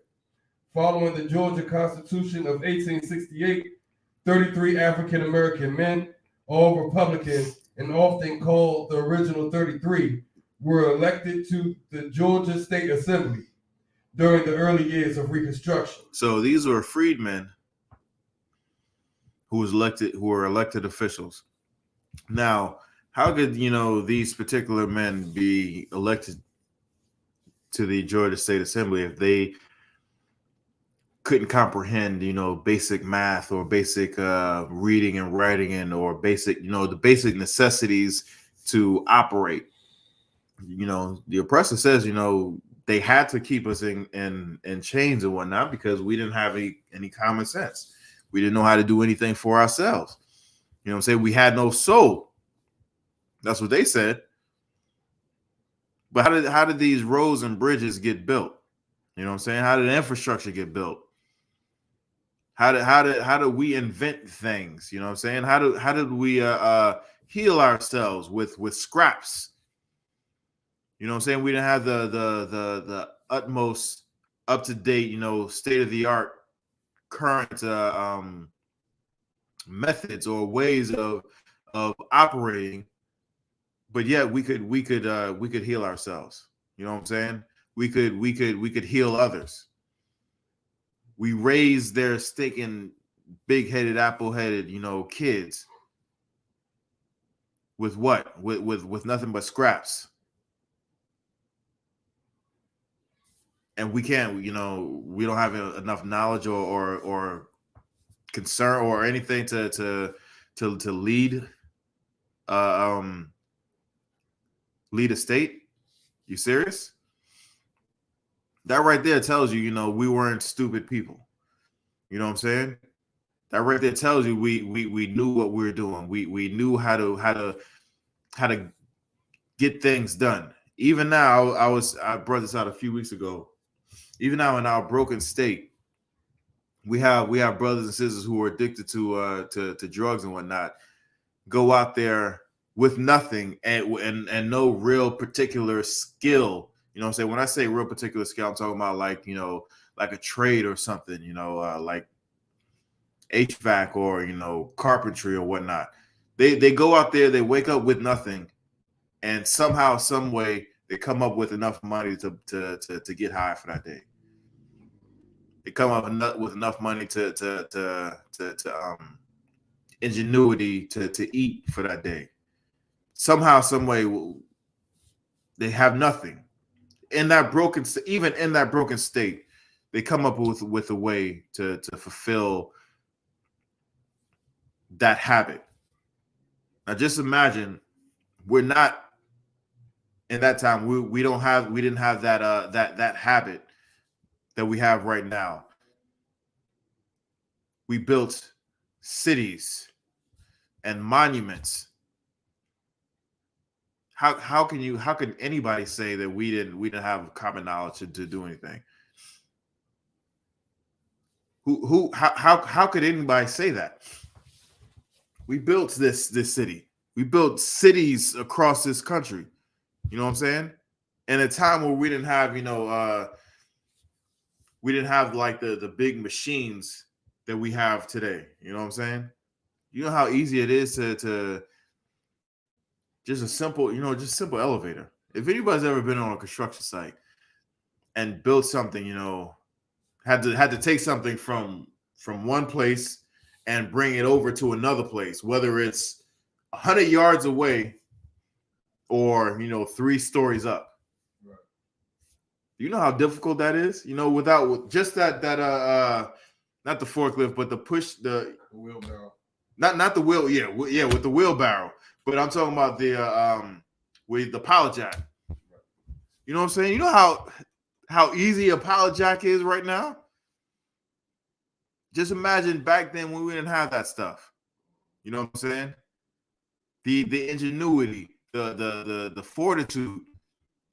Following the Georgia Constitution of 1868, 33 African-American men, all Republicans and often called the original 33, were elected to the Georgia State Assembly during the early years of Reconstruction. So these were freedmen who were elected officials. Now, how could, these particular men be elected to the Georgia State Assembly if they couldn't comprehend, basic math or basic reading and writing or basic, the basic necessities to operate? The oppressor says, they had to keep us in chains and whatnot because we didn't have any common sense. We didn't know how to do anything for ourselves. You know what I'm saying? We had no soul. That's what they said. But how did these roads and bridges get built? You know what I'm saying? How did the infrastructure get built? How did we invent things? You know what I'm saying? How did we heal ourselves with scraps? You know what I'm saying? We didn't have the utmost up to date, state of the art current methods or ways of operating, but yet we could heal ourselves. You know what I'm saying? We could heal others. We raised their stinking big-headed, apple-headed, kids with what? With nothing but scraps. And we can't, we don't have enough knowledge or concern or anything to lead lead a state. You serious? That right there tells you, we weren't stupid people. You know what I'm saying? That right there tells you we knew what we were doing. We knew how to get things done. Even now, I brought this out a few weeks ago. Even now in our broken state, we have brothers and sisters who are addicted to drugs and whatnot, go out there with nothing and no real particular skill. You know what I'm saying? When I say real particular skill, I'm talking about like a trade or something, like HVAC or, carpentry or whatnot. They go out there, they wake up with nothing, and somehow, some way, they come up with enough money to get high for that day. They come up with enough money to ingenuity to eat for that day. Somehow, some way, they have nothing. Even in that broken state, they come up with a way to fulfill that habit. Now, just imagine we're not in that time. We didn't have that habit that we have right now. We built cities and monuments. How can anybody say that we didn't have common knowledge to do anything? How could anybody say that? We built this city. We built cities across this country. You know what I'm saying? In a time where we didn't have, we didn't have like the big machines that we have today. You know what I'm saying? You know how easy it is to just a simple, just simple elevator. If anybody's ever been on a construction site and built something, had to take something from one place and bring it over to another place, whether it's 100 yards away or 3 stories up. Right. You know how difficult that is? With just that not the forklift, but the wheelbarrow. Not the wheel, with the wheelbarrow. But I'm talking about with the pallet jack. You know what I'm saying? You know how easy a pallet jack is right now? Just imagine back then when we didn't have that stuff. You know what I'm saying? The ingenuity, the fortitude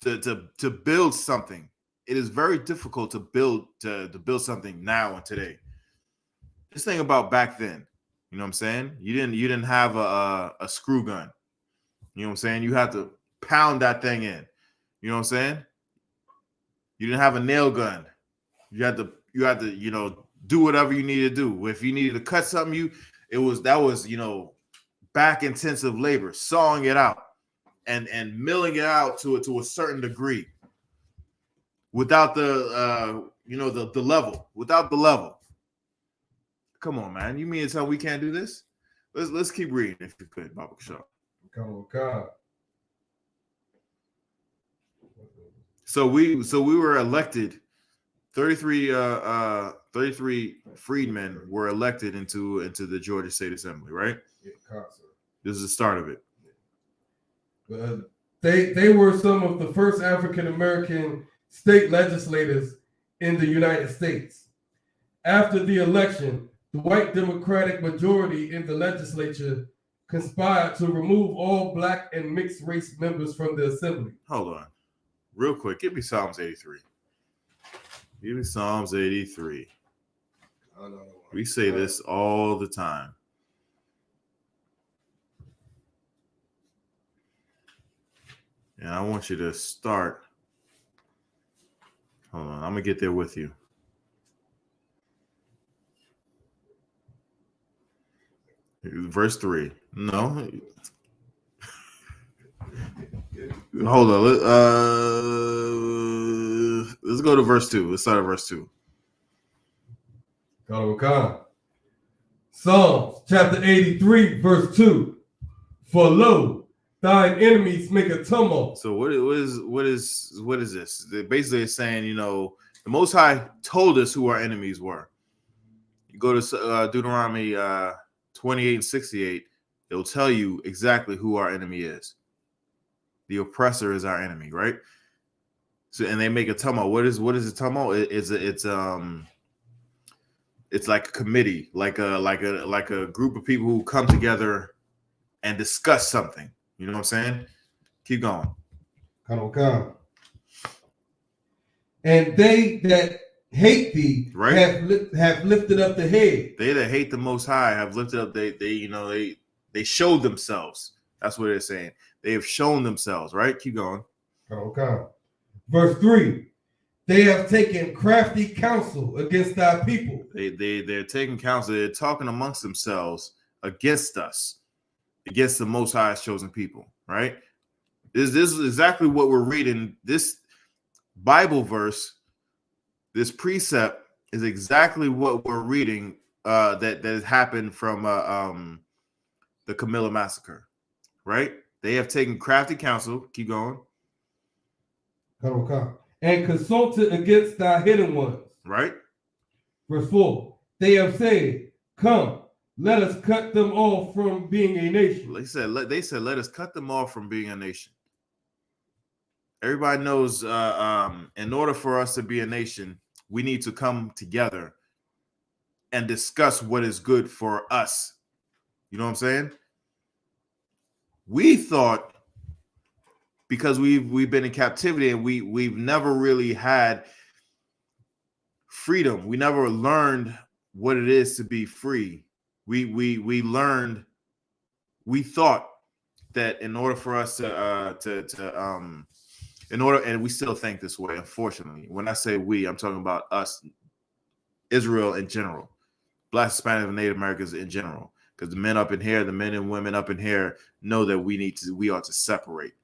to build something. It is very difficult to build something now and today. Just think about back then. You know what I'm saying? You didn't have a screw gun. You know what I'm saying? You had to pound that thing in. You know what I'm saying? You didn't have a nail gun. You had to do whatever you needed to do. If you needed to cut something, that was back intensive labor, sawing it out and milling it out to a certain degree without the level. Without the level. Come on, man. You mean to tell we can't do this? Let's keep reading if you could, Baba Shaw. Come on, God. So we were elected. 33 freedmen were elected into the Georgia State Assembly, right? Yeah, this is the start of it. They were some of the first African American state legislators in the United States. After the election, the white Democratic majority in the legislature conspired to remove all black and mixed race members from the assembly. Hold on. Real quick, give me Psalms 83. Give me Psalms 83. We say this all the time. And I want you to start. Hold on, I'm going to get there with you. Verse 3. No. Hold on. Let's go to verse 2. Let's start at verse 2. Psalms chapter 83, verse 2. For lo, thine enemies make a tumult. So what is this? They basically is saying, the Most High told us who our enemies were. You go to Deuteronomy 28:68. It'll tell you exactly who our enemy is. The oppressor is our enemy, right? So, and they make a tumult. What is a tumult? It's like a committee, like a group of people who come together and discuss something. You know what I'm saying? Keep going. Come. And they that hate thee, right, have lifted up the head. They that hate the Most High have lifted up. They showed themselves. That's what they're saying. They have shown themselves, right? Keep going. Okay. Verse 3. They have taken crafty counsel against thy people. They're taking counsel. They're talking amongst themselves against us, against the Most High's chosen people, right? This is exactly what we're reading. This Bible verse, this precept is exactly what we're reading that has happened from the Camilla Massacre, right? They have taken crafty counsel. Keep going. Okay. And consulted against thy hidden ones. Right. Verse 4. They have said, come, let us cut them off from being a nation. They said, let us cut them off from being a nation. Everybody knows in order for us to be a nation, we need to come together and discuss what is good for us. You know what I'm saying? We thought, because we've been in captivity and we've never really had freedom. We never learned what it is to be free. We thought that in order for us and we still think this way, unfortunately. When I say we, I'm talking about us, Israel in general, Black, Hispanic, and Native Americans in general. because the men up in here, the men and women up in here know that we ought to separate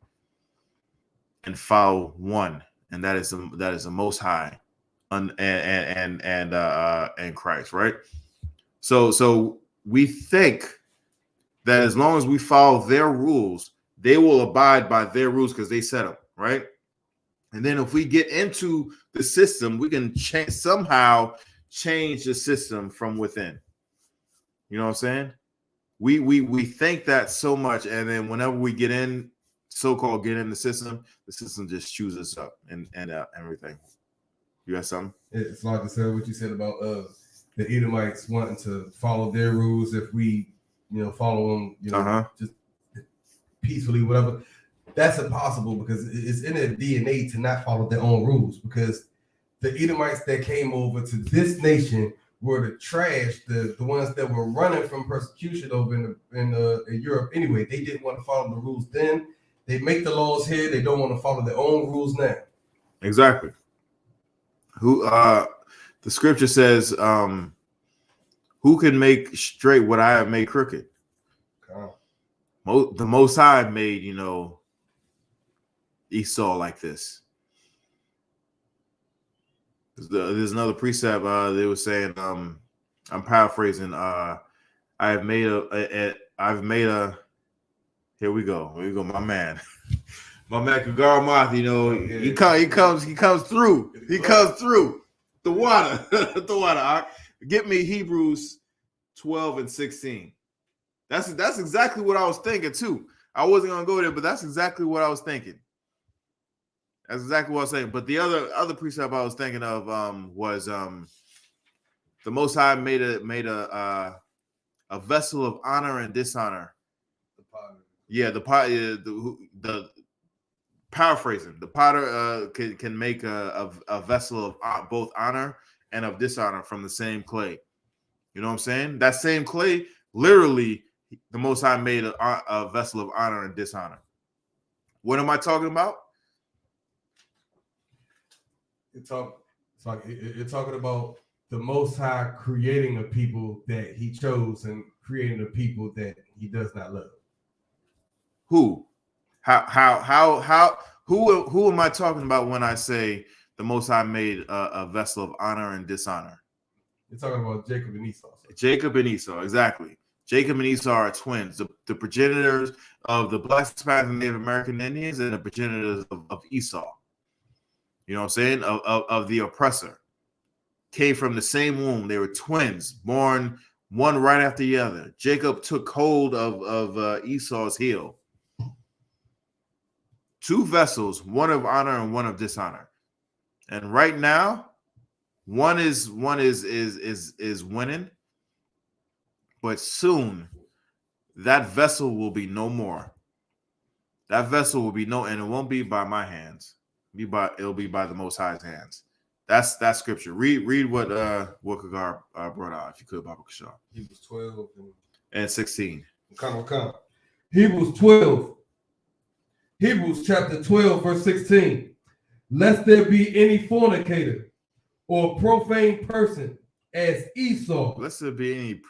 and follow one, and that is the Most High, and Christ, right? So we think that as long as we follow their rules, they will abide by their rules because they set them, right? And then if we get into the system, we can somehow change the system from within. You know what I'm saying? We think that so much, and then whenever we get in, so-called get in the system just chews us up and everything. You got something? It's like I said, what you said about the Edomites wanting to follow their rules. If we, follow them, just peacefully, whatever. That's impossible because it's in their DNA to not follow their own rules. Because the Edomites that came over to this nation were the trash, the ones that were running from persecution over in Europe. Anyway, they didn't want to follow the rules then. They make the laws here. They don't want to follow their own rules now. Exactly. The scripture says, who can make straight what I have made crooked? The Most High made, Esau like this. There's another precept they were saying, I'm paraphrasing, I've made a here we go, my man Kangaroo, he comes through the water. The water. Get me Hebrews 12 and 16. That's exactly what I was thinking too. I wasn't gonna go there, but that's exactly what I was thinking. That's exactly what I was saying. But the other precept I was thinking of was the Most High made a vessel of honor and dishonor. The potter. Yeah, the paraphrasing. The potter can make a vessel of both honor and of dishonor from the same clay. You know what I'm saying? That same clay, literally, the Most High made a vessel of honor and dishonor. What am I talking about? It's talking about the Most High creating a people that He chose and creating a people that He does not love. Who? How? Who am I talking about when I say the Most High made a vessel of honor and dishonor? You're talking about Jacob and Esau. Jacob and Esau, exactly. Jacob and Esau are twins, the progenitors of the Black, Hispanic, and Native American Indians, and the progenitors of Esau. You know what I'm saying? Of the oppressor. Came from the same womb. They were twins, born one right after the other. Jacob took hold of Esau's heel. Two vessels, one of honor and one of dishonor. And right now, one is winning, but soon that vessel will be no more. That vessel will be and it won't be by my hands. It'll be by the Most High's hands. That's scripture. Read what Kagar brought out, if you could, Baba Kashar. Hebrews 12 and 16. Come. Hebrews 12. Hebrews chapter 12, verse 16. Lest there be any fornicator or profane person as Esau. Lest there be any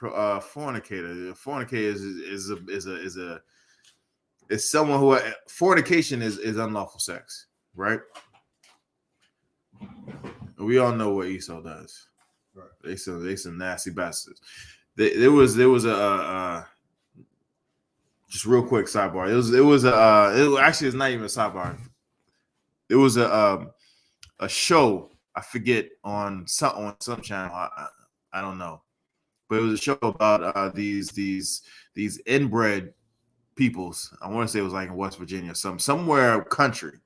fornicator. A fornicator is someone who fornication is unlawful sex, right? We all know what Esau does. Right. They some nasty bastards. There was a just real quick sidebar. Actually it's not even a sidebar. It was a show, I forget, on some channel. I don't know, but it was a show about these inbred peoples. I want to say it was like in West Virginia, somewhere country,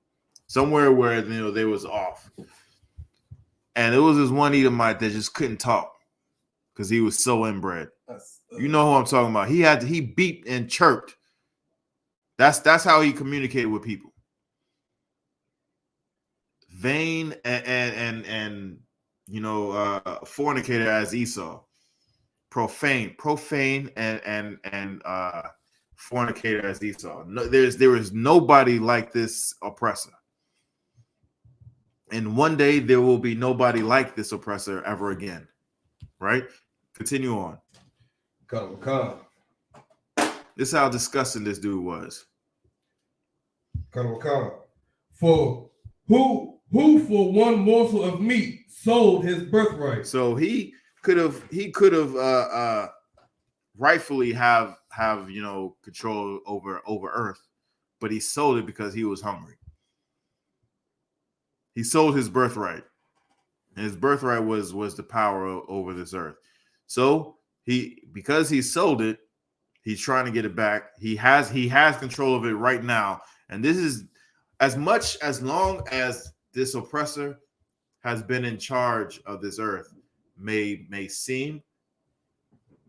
somewhere where they was off. And it was this one Edomite that just couldn't talk because he was so inbred. You know who I'm talking about. He beeped and chirped. That's how he communicated with people. Vain and fornicator as Esau. Profane and fornicator as Esau. No, there is nobody like this oppressor. And one day there will be nobody like this oppressor ever again. Right? Continue on. Come. This is how disgusting this dude was. For who for one morsel of meat sold his birthright? So he could have rightfully have control over Earth, but he sold it because he was hungry. He sold his birthright, and his birthright was the power over this earth. So because he sold it, he's trying to get it back. He has control of it right now, and this is as long as this oppressor has been in charge of this earth may seem,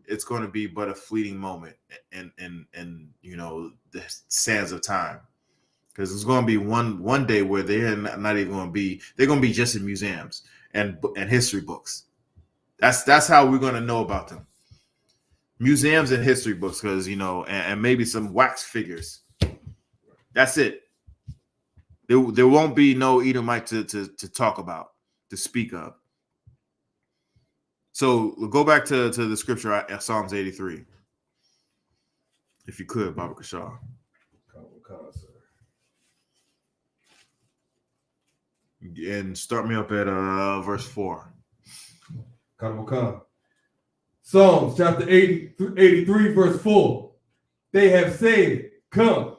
it's going to be but a fleeting moment in the sands of time, because it's going to be one day where they're not even going to be, they're going to be just in museums and history books. That's how we're going to know about them. Museums and history books, because and maybe some wax figures. That's it. There won't be no Edomite to talk about, to speak of. So we'll go back to the scripture at Psalms 83. If you could, Baba Kashaw. And start me up at verse 4. Psalms chapter 83, verse 4. They have said, come,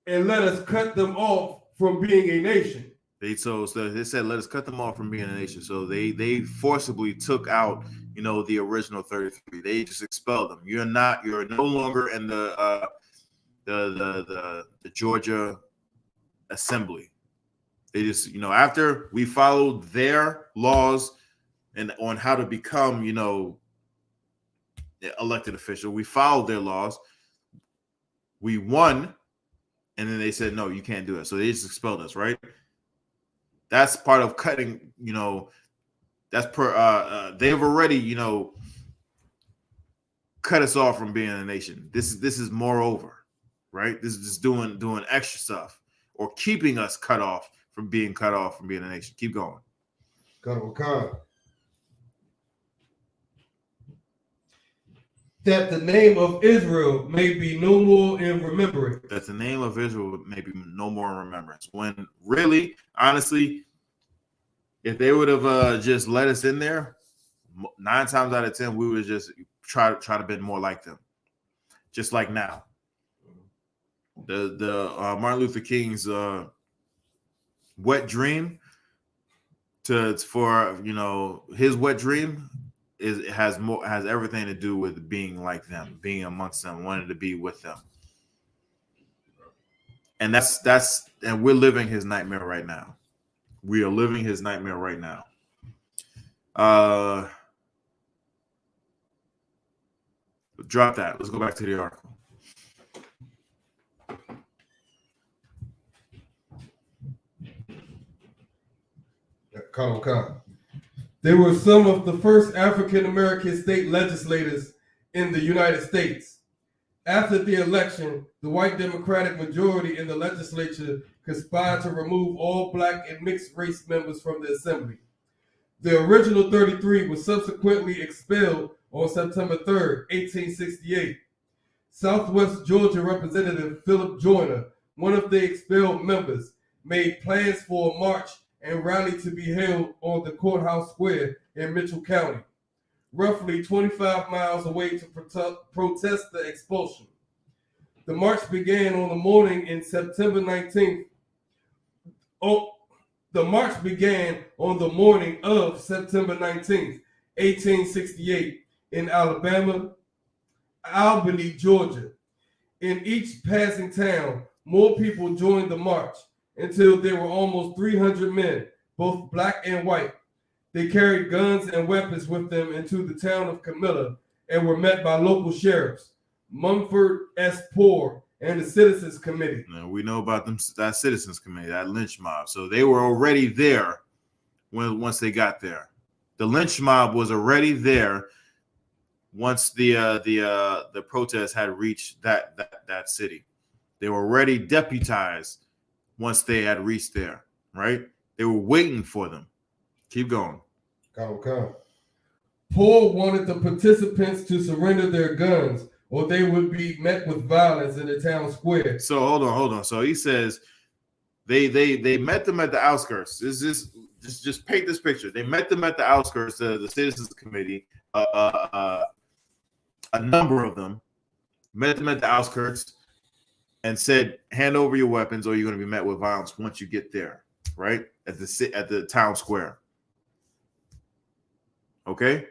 and let us cut them off from being a nation. So they said, let us cut them off from being a nation. So they forcibly took out, the original 33. They just expelled them. You're no longer in the Georgia Assembly. They just, after we followed their laws and on how to become, elected official, we followed their laws. We won, and then they said, no, you can't do it. So they just expelled us, right? That's part of cutting, that's they've already, cut us off from being a nation. This is moreover, right? This is just doing extra stuff, or keeping us cut off from being a nation. Keep going. That the name of Israel may be no more in remembrance. That the name of Israel may be no more in remembrance. When really, honestly, if they would have just let us in there, 9 times out of 10, we would just try to be more like them. Just like now. The Martin Luther King's wet dream for his wet dream has everything to do with being like them, being amongst them, wanting to be with them. And and we're living his nightmare right now. We are living his nightmare right now. Drop that. Let's go back to the article. They were some of the first African-American state legislators in the United States. After the election, the white Democratic majority in the legislature conspired to remove all black and mixed race members from the assembly. The original 33 was subsequently expelled on September 3rd, 1868. Southwest Georgia Representative Philip Joyner, one of the expelled members, made plans for a march and rally to be held on the courthouse square in Mitchell County, roughly 25 miles away to protest the expulsion. The march began on the morning in September 19th. The march began on the morning of September 19th, 1868, in Albany, Georgia. In each passing town, more people joined the march until there were almost 300 men, both black and white. They carried guns and weapons with them into the town of Camilla and were met by local sheriffs, Mumford S. Poor, and the Citizens Committee. Now, we know about that Citizens Committee, that lynch mob. So they were already there once they got there. The lynch mob was already there once the protest had reached that city. They were already deputized once they had reached there, right? They were waiting for them. Keep going. Poor wanted the participants to surrender their guns, or they would be met with violence in the town square. So hold on. So he says they met them at the outskirts. Just paint this picture. They met them at the outskirts. The Citizens Committee, a number of them met them at the outskirts and said, "Hand over your weapons, or you're going to be met with violence once you get there." Right at the town square. Okay.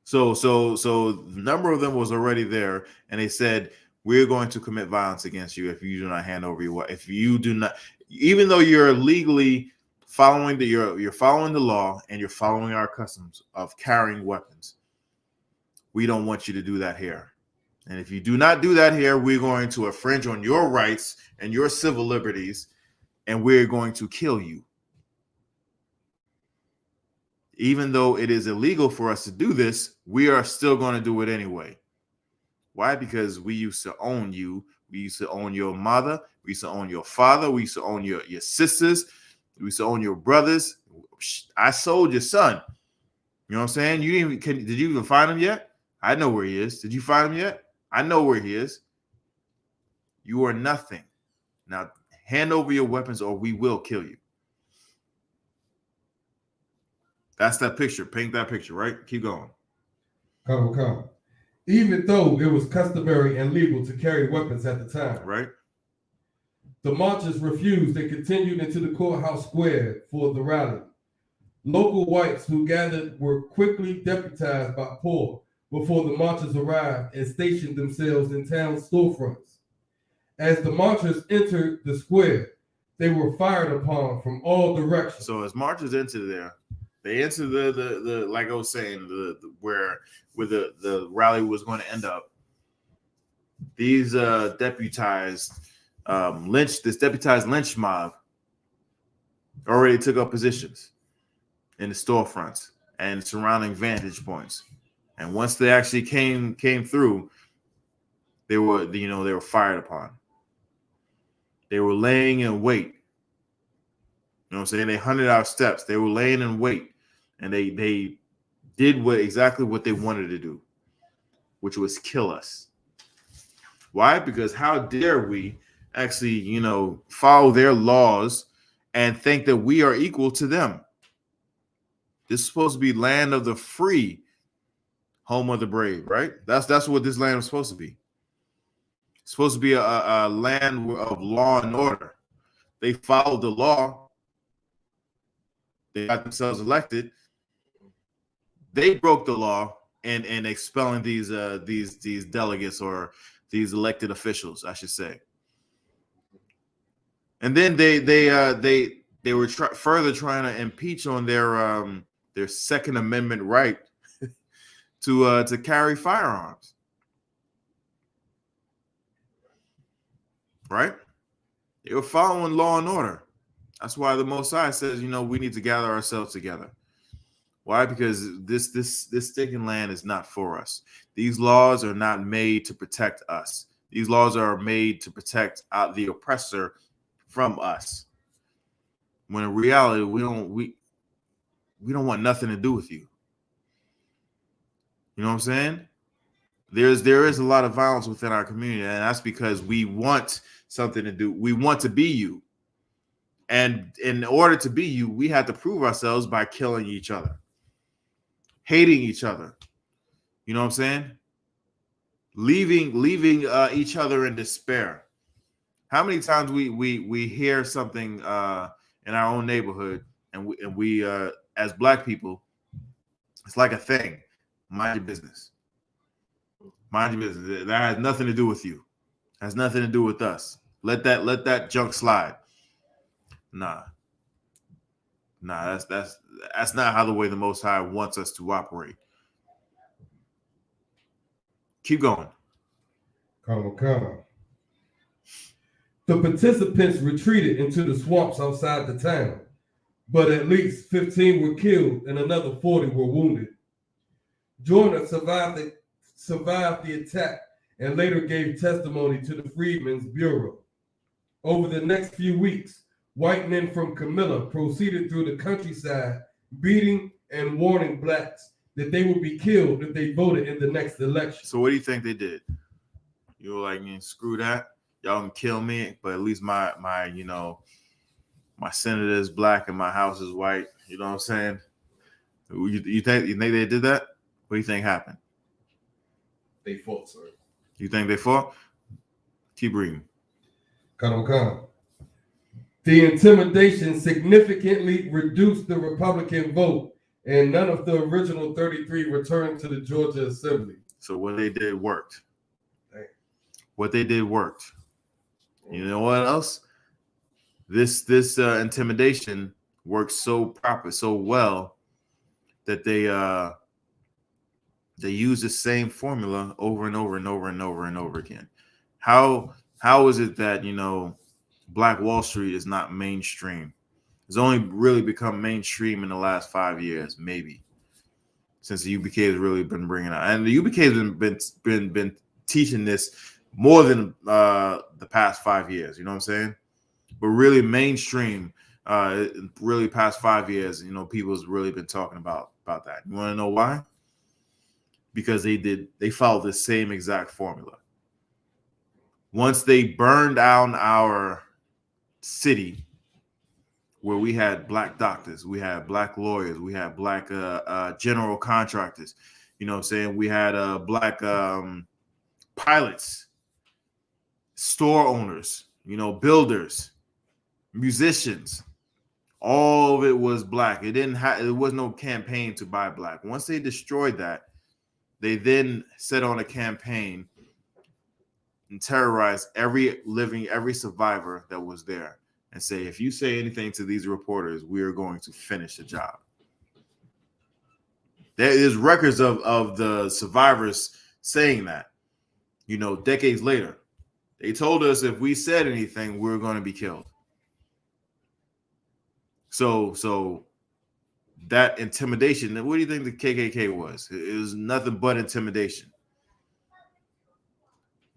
So the number of them was already there, and they said, "We're going to commit violence against you if you do not hand over your. If you do not, even though you're legally following you're following the law and you're following our customs of carrying weapons, we don't want you to do that here. And if you do not do that here, we're going to infringe on your rights and your civil liberties, and we're going to kill you." Even though it is illegal for us to do this, we are still going to do it anyway. Why? Because we used to own you. We used to own your mother. We used to own your father. We used to own your sisters. We used to own your brothers. I sold your son. You know what I'm saying? Did you even find him yet? I know where he is. Did you find him yet? I know where he is. You are nothing. Now hand over your weapons or we will kill you. That's that picture. Paint that picture, right? Keep going. Come. Even though it was customary and legal to carry weapons at the time. Right. The marchers refused and continued into the courthouse square for the rally. Local whites who gathered were quickly deputized by poor before the marchers arrived and stationed themselves in town storefronts. As the marchers entered the square, they were fired upon from all directions. So as marchers entered there, they entered the like I was saying, where the rally was going to end up. These deputized lynch mob already took up positions in the storefronts and surrounding vantage points. And once they actually came through, they were fired upon. They were laying in wait. You know what I'm saying? They hunted our steps. They were laying in wait. And they did exactly what they wanted to do, which was kill us. Why? Because how dare we actually, follow their laws and think that we are equal to them? This is supposed to be land of the free, home of the brave, right? That's what this land was supposed to be. It's supposed to be a land of law and order. They followed the law. They got themselves elected. They broke the law in expelling these delegates, or these elected officials, I should say. And then they were further trying to impeach on their Second Amendment right to carry firearms. Right? They were following law and order. That's why the Most High says, we need to gather ourselves together. Why? Because this stinking land is not for us. These laws are not made to protect us. These laws are made to protect the oppressor from us. When in reality, we don't want nothing to do with you. You know what I'm saying? There is a lot of violence within our community, and that's because we want something to do. We want to be you. And in order to be you, we have to prove ourselves by killing each other, hating each other. You know what I'm saying? Leaving each other in despair. How many times we hear something in our own neighborhood, and we as Black people, it's like a thing. Mind your business. Mind your business. That has nothing to do with you. Has nothing to do with us. Let that junk slide. Nah, that's not how the way the Most High wants us to operate. Keep going. Come. The participants retreated into the swamps outside the town, but at least 15 were killed and another 40 were wounded. Joyner survived the attack and later gave testimony to the Freemen's Bureau. Over the next few weeks, white men from Camilla proceeded through the countryside, beating and warning Blacks that they would be killed if they voted in the next election. So what do you think they did? You were like, screw that. Y'all can kill me, but at least my senator is black and my house is white. You know what I'm saying? You think they did that? What do you think happened? They fought, sir. You think they fought? Keep reading. Come. The intimidation significantly reduced the Republican vote, and none of the original 33 returned to the Georgia Assembly. So what they did worked. Dang. What they did worked. You know what else? This intimidation worked so well that they use the same formula over and over and over and over and over again. How is it that Black Wall Street is not mainstream? It's only really become mainstream in the last 5 years, maybe, since the UPK has really been bringing it out, and the UPK has been teaching this more than the past 5 years. You know what I'm saying? But really mainstream, really past 5 years, people's really been talking about that. You want to know why? Because they followed the same exact formula. Once they burned down our city, where we had black doctors, we had black lawyers, we had black general contractors, you know what I'm saying? We had black pilots, store owners, builders, musicians. All of it was black. It was no campaign to buy black. Once they destroyed that, they then set on a campaign and terrorized every survivor that was there and say, if you say anything to these reporters, we are going to finish the job. There is records of the survivors saying that, decades later. They told us if we said anything, we were going to be killed. So that intimidation, what do you think the KKK was? It was nothing but intimidation.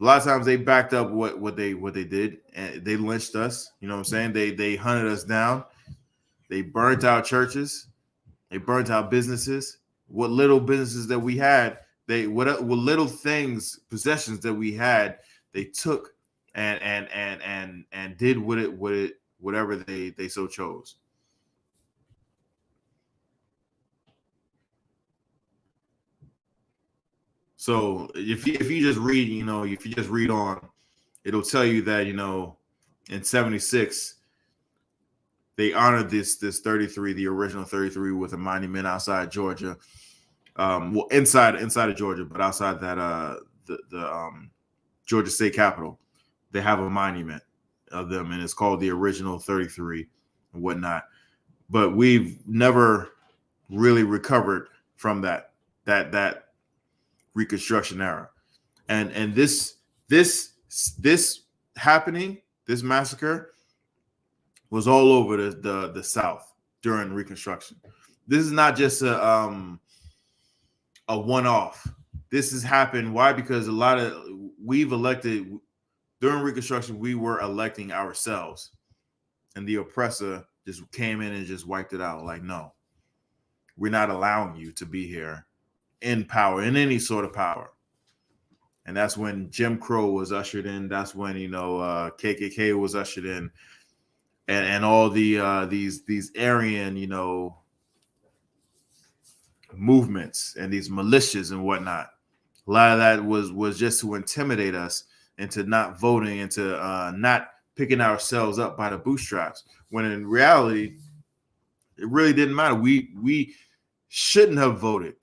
A lot of times they backed up what they did, and they lynched us. You know what I'm saying? They hunted us down. They burnt our churches. They burnt our businesses. What little businesses that we had, what little things, possessions that we had, they took and did whatever they so chose. So if you just read on, it'll tell you that in 76 they honored this 33, the original 33, with a monument outside Georgia, inside of Georgia, but outside that the Georgia State Capitol, they have a monument of them, and it's called the original 33 and whatnot. But we've never really recovered from that Reconstruction era, and this happening, this massacre, was all over the South during Reconstruction. This is not just a one-off. This has happened. Why? Because we've elected during Reconstruction. We were electing ourselves, and the oppressor just came in and just wiped it out. Like, no, we're not allowing you to be here in power, in any sort of power. And that's when Jim Crow was ushered in. That's when KKK was ushered in, and all these Aryan movements and these militias and whatnot. A lot of that was just to intimidate us into not voting, into not picking ourselves up by the bootstraps. When in reality, it really didn't matter. We shouldn't have voted.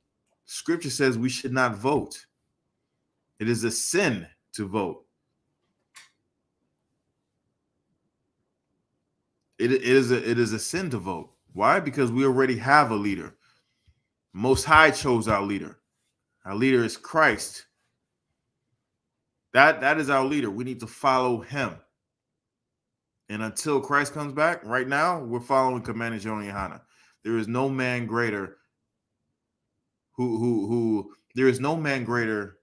Scripture says we should not vote. It is a sin to vote. It is a sin to vote. Why? Because we already have a leader. Most High chose our leader. Our leader is Christ. That is our leader. We need to follow him. And until Christ comes back, right now, we're following Commander General Yahanna. There is no man greater there is no man greater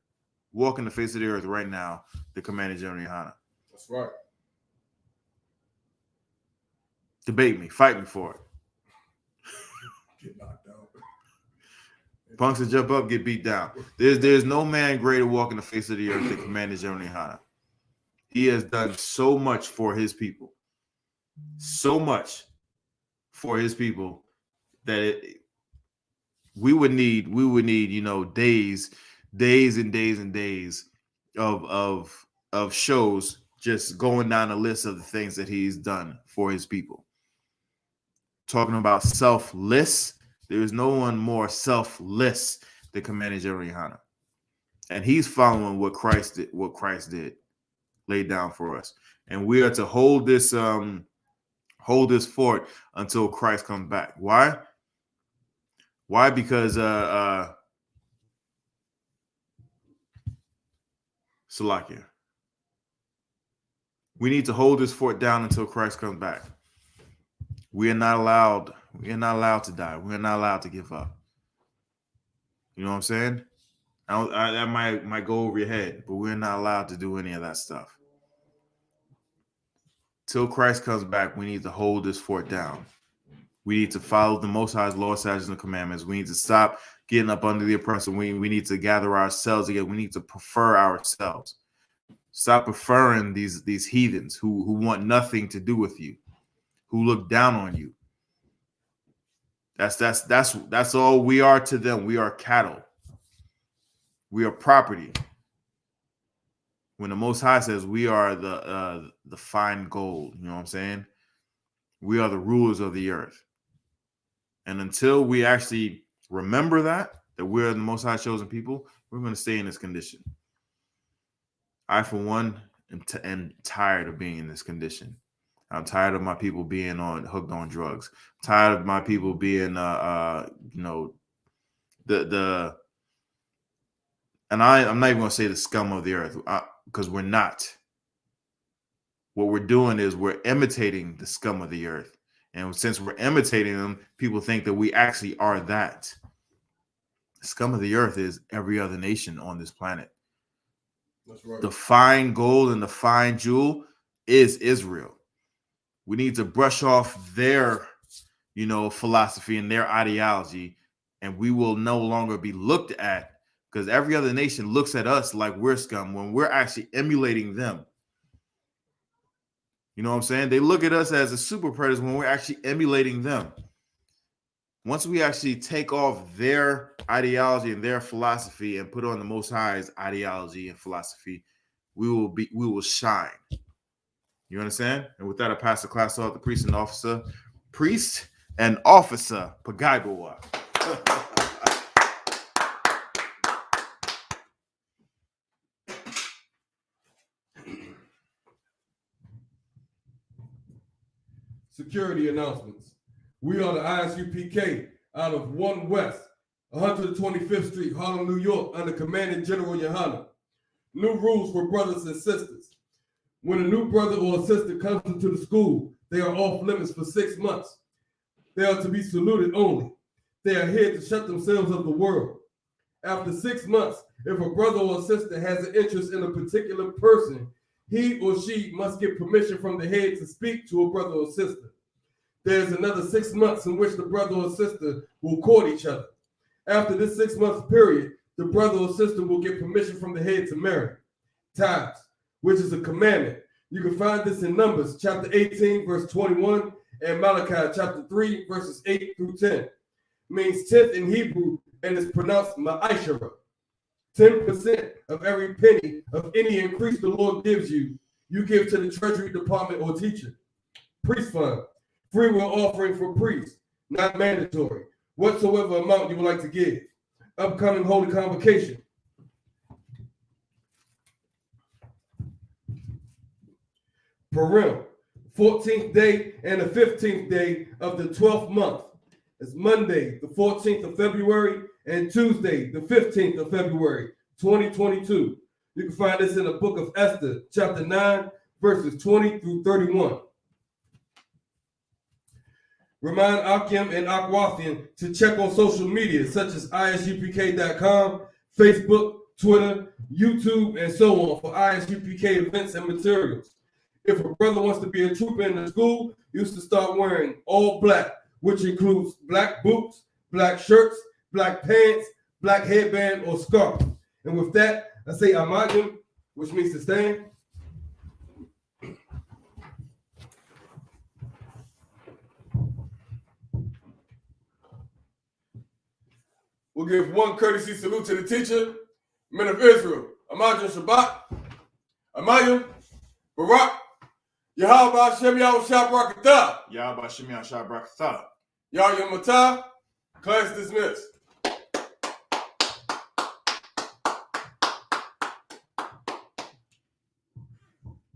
walking the face of the earth right now than Commander General Yahanna. That's right. Debate me, fight me for it. Get knocked out. Punks that jump up get beat down. There's no man greater walking the face of the earth than Commander General Yahanna. He has done so much for his people. So much for his people that we would need, you know, days and days of shows just going down the list of the things that he's done for his people. Talking about selfless, there is no one more selfless than Commander General Yahanna. And he's following what Christ did, laid down for us. And we are to hold this fort until Christ comes back. Why? Why? Because Salakia. We need to hold this fort down until Christ comes back. We are not allowed to die. We are not allowed to give up. You know what I'm saying? That might go over your head, but we're not allowed to do any of that stuff. Till Christ comes back, we need to hold this fort down. We need to follow the Most High's law, statutes, and commandments. We need to stop getting up under the oppressor. We need to gather ourselves again. We need to prefer ourselves. Stop preferring these heathens who want nothing to do with you, who look down on you. That's all we are to them. We are cattle. We are property. When the Most High says we are the fine gold, you know what I'm saying? We are the rulers of the earth. And until we actually remember that we're the Most High chosen people, we're going to stay in this condition. I, for one, am tired of being in this condition. I'm tired of my people being hooked on drugs. I'm tired of my people being, and I'm not even going to say the scum of the earth, because we're not. What we're doing is we're imitating the scum of the earth. And since we're imitating them, people think that we actually are that. The scum of the earth is every other nation on this planet. That's right. The fine gold and the fine jewel is Israel. We need to brush off their, philosophy and their ideology, and we will no longer be looked at, because every other nation looks at us like we're scum when we're actually emulating them. You know what I'm saying? They look at us as a super predators when we're actually emulating them. Once we actually take off their ideology and their philosophy and put on the Most High's ideology and philosophy, we will shine. You understand? And with that, I pass the class off to priest and officer, Pagaibawa. Security announcements. We are the I.S.U.P.K. out of 1 West, 125th Street, Harlem, New York, under Commanding General Yahanna. New rules for brothers and sisters. When a new brother or sister comes into the school, they are off limits for 6 months. They are to be saluted only. They are here to shut themselves of the world. After 6 months, if a brother or sister has an interest in a particular person, he or she must get permission from the head to speak to a brother or sister. There's another 6 months in which the brother or sister will court each other. After this 6 month period, the brother or sister will get permission from the head to marry. Tithes, which is a commandment. You can find this in Numbers chapter 18, verse 21, and Malachi chapter 3, verses 8 through 10. Means 10th in Hebrew and is pronounced ma'ashara. 10% of every penny of any increase the Lord gives you, you give to the treasury department or teacher. Priest fund, free will offering for priests, not mandatory. Whatsoever amount you would like to give. Upcoming holy convocation. Purim, 14th day and the 15th day of the 12th month. It's Monday, the 14th of February, and Tuesday, the 15th of February, 2022. You can find this in the book of Esther, chapter 9, verses 20 through 31. Remind Akim and Akwathian to check on social media, such as ISUPK.com, Facebook, Twitter, YouTube, and so on for ISUPK events and materials. If a brother wants to be a trooper in the school, you used to start wearing all black, which includes black boots, black shirts, black pants, black headband, or scarf. And with that, I say Amajim, which means to stand. We'll give one courtesy salute to the teacher, men of Israel, Amajim Shabbat, Amayim, Barak, Yahweh Shem Yahweh Shabrakatah, Yahweh Shem Yahweh Shabrakatah. Yahweh Matah, class dismissed.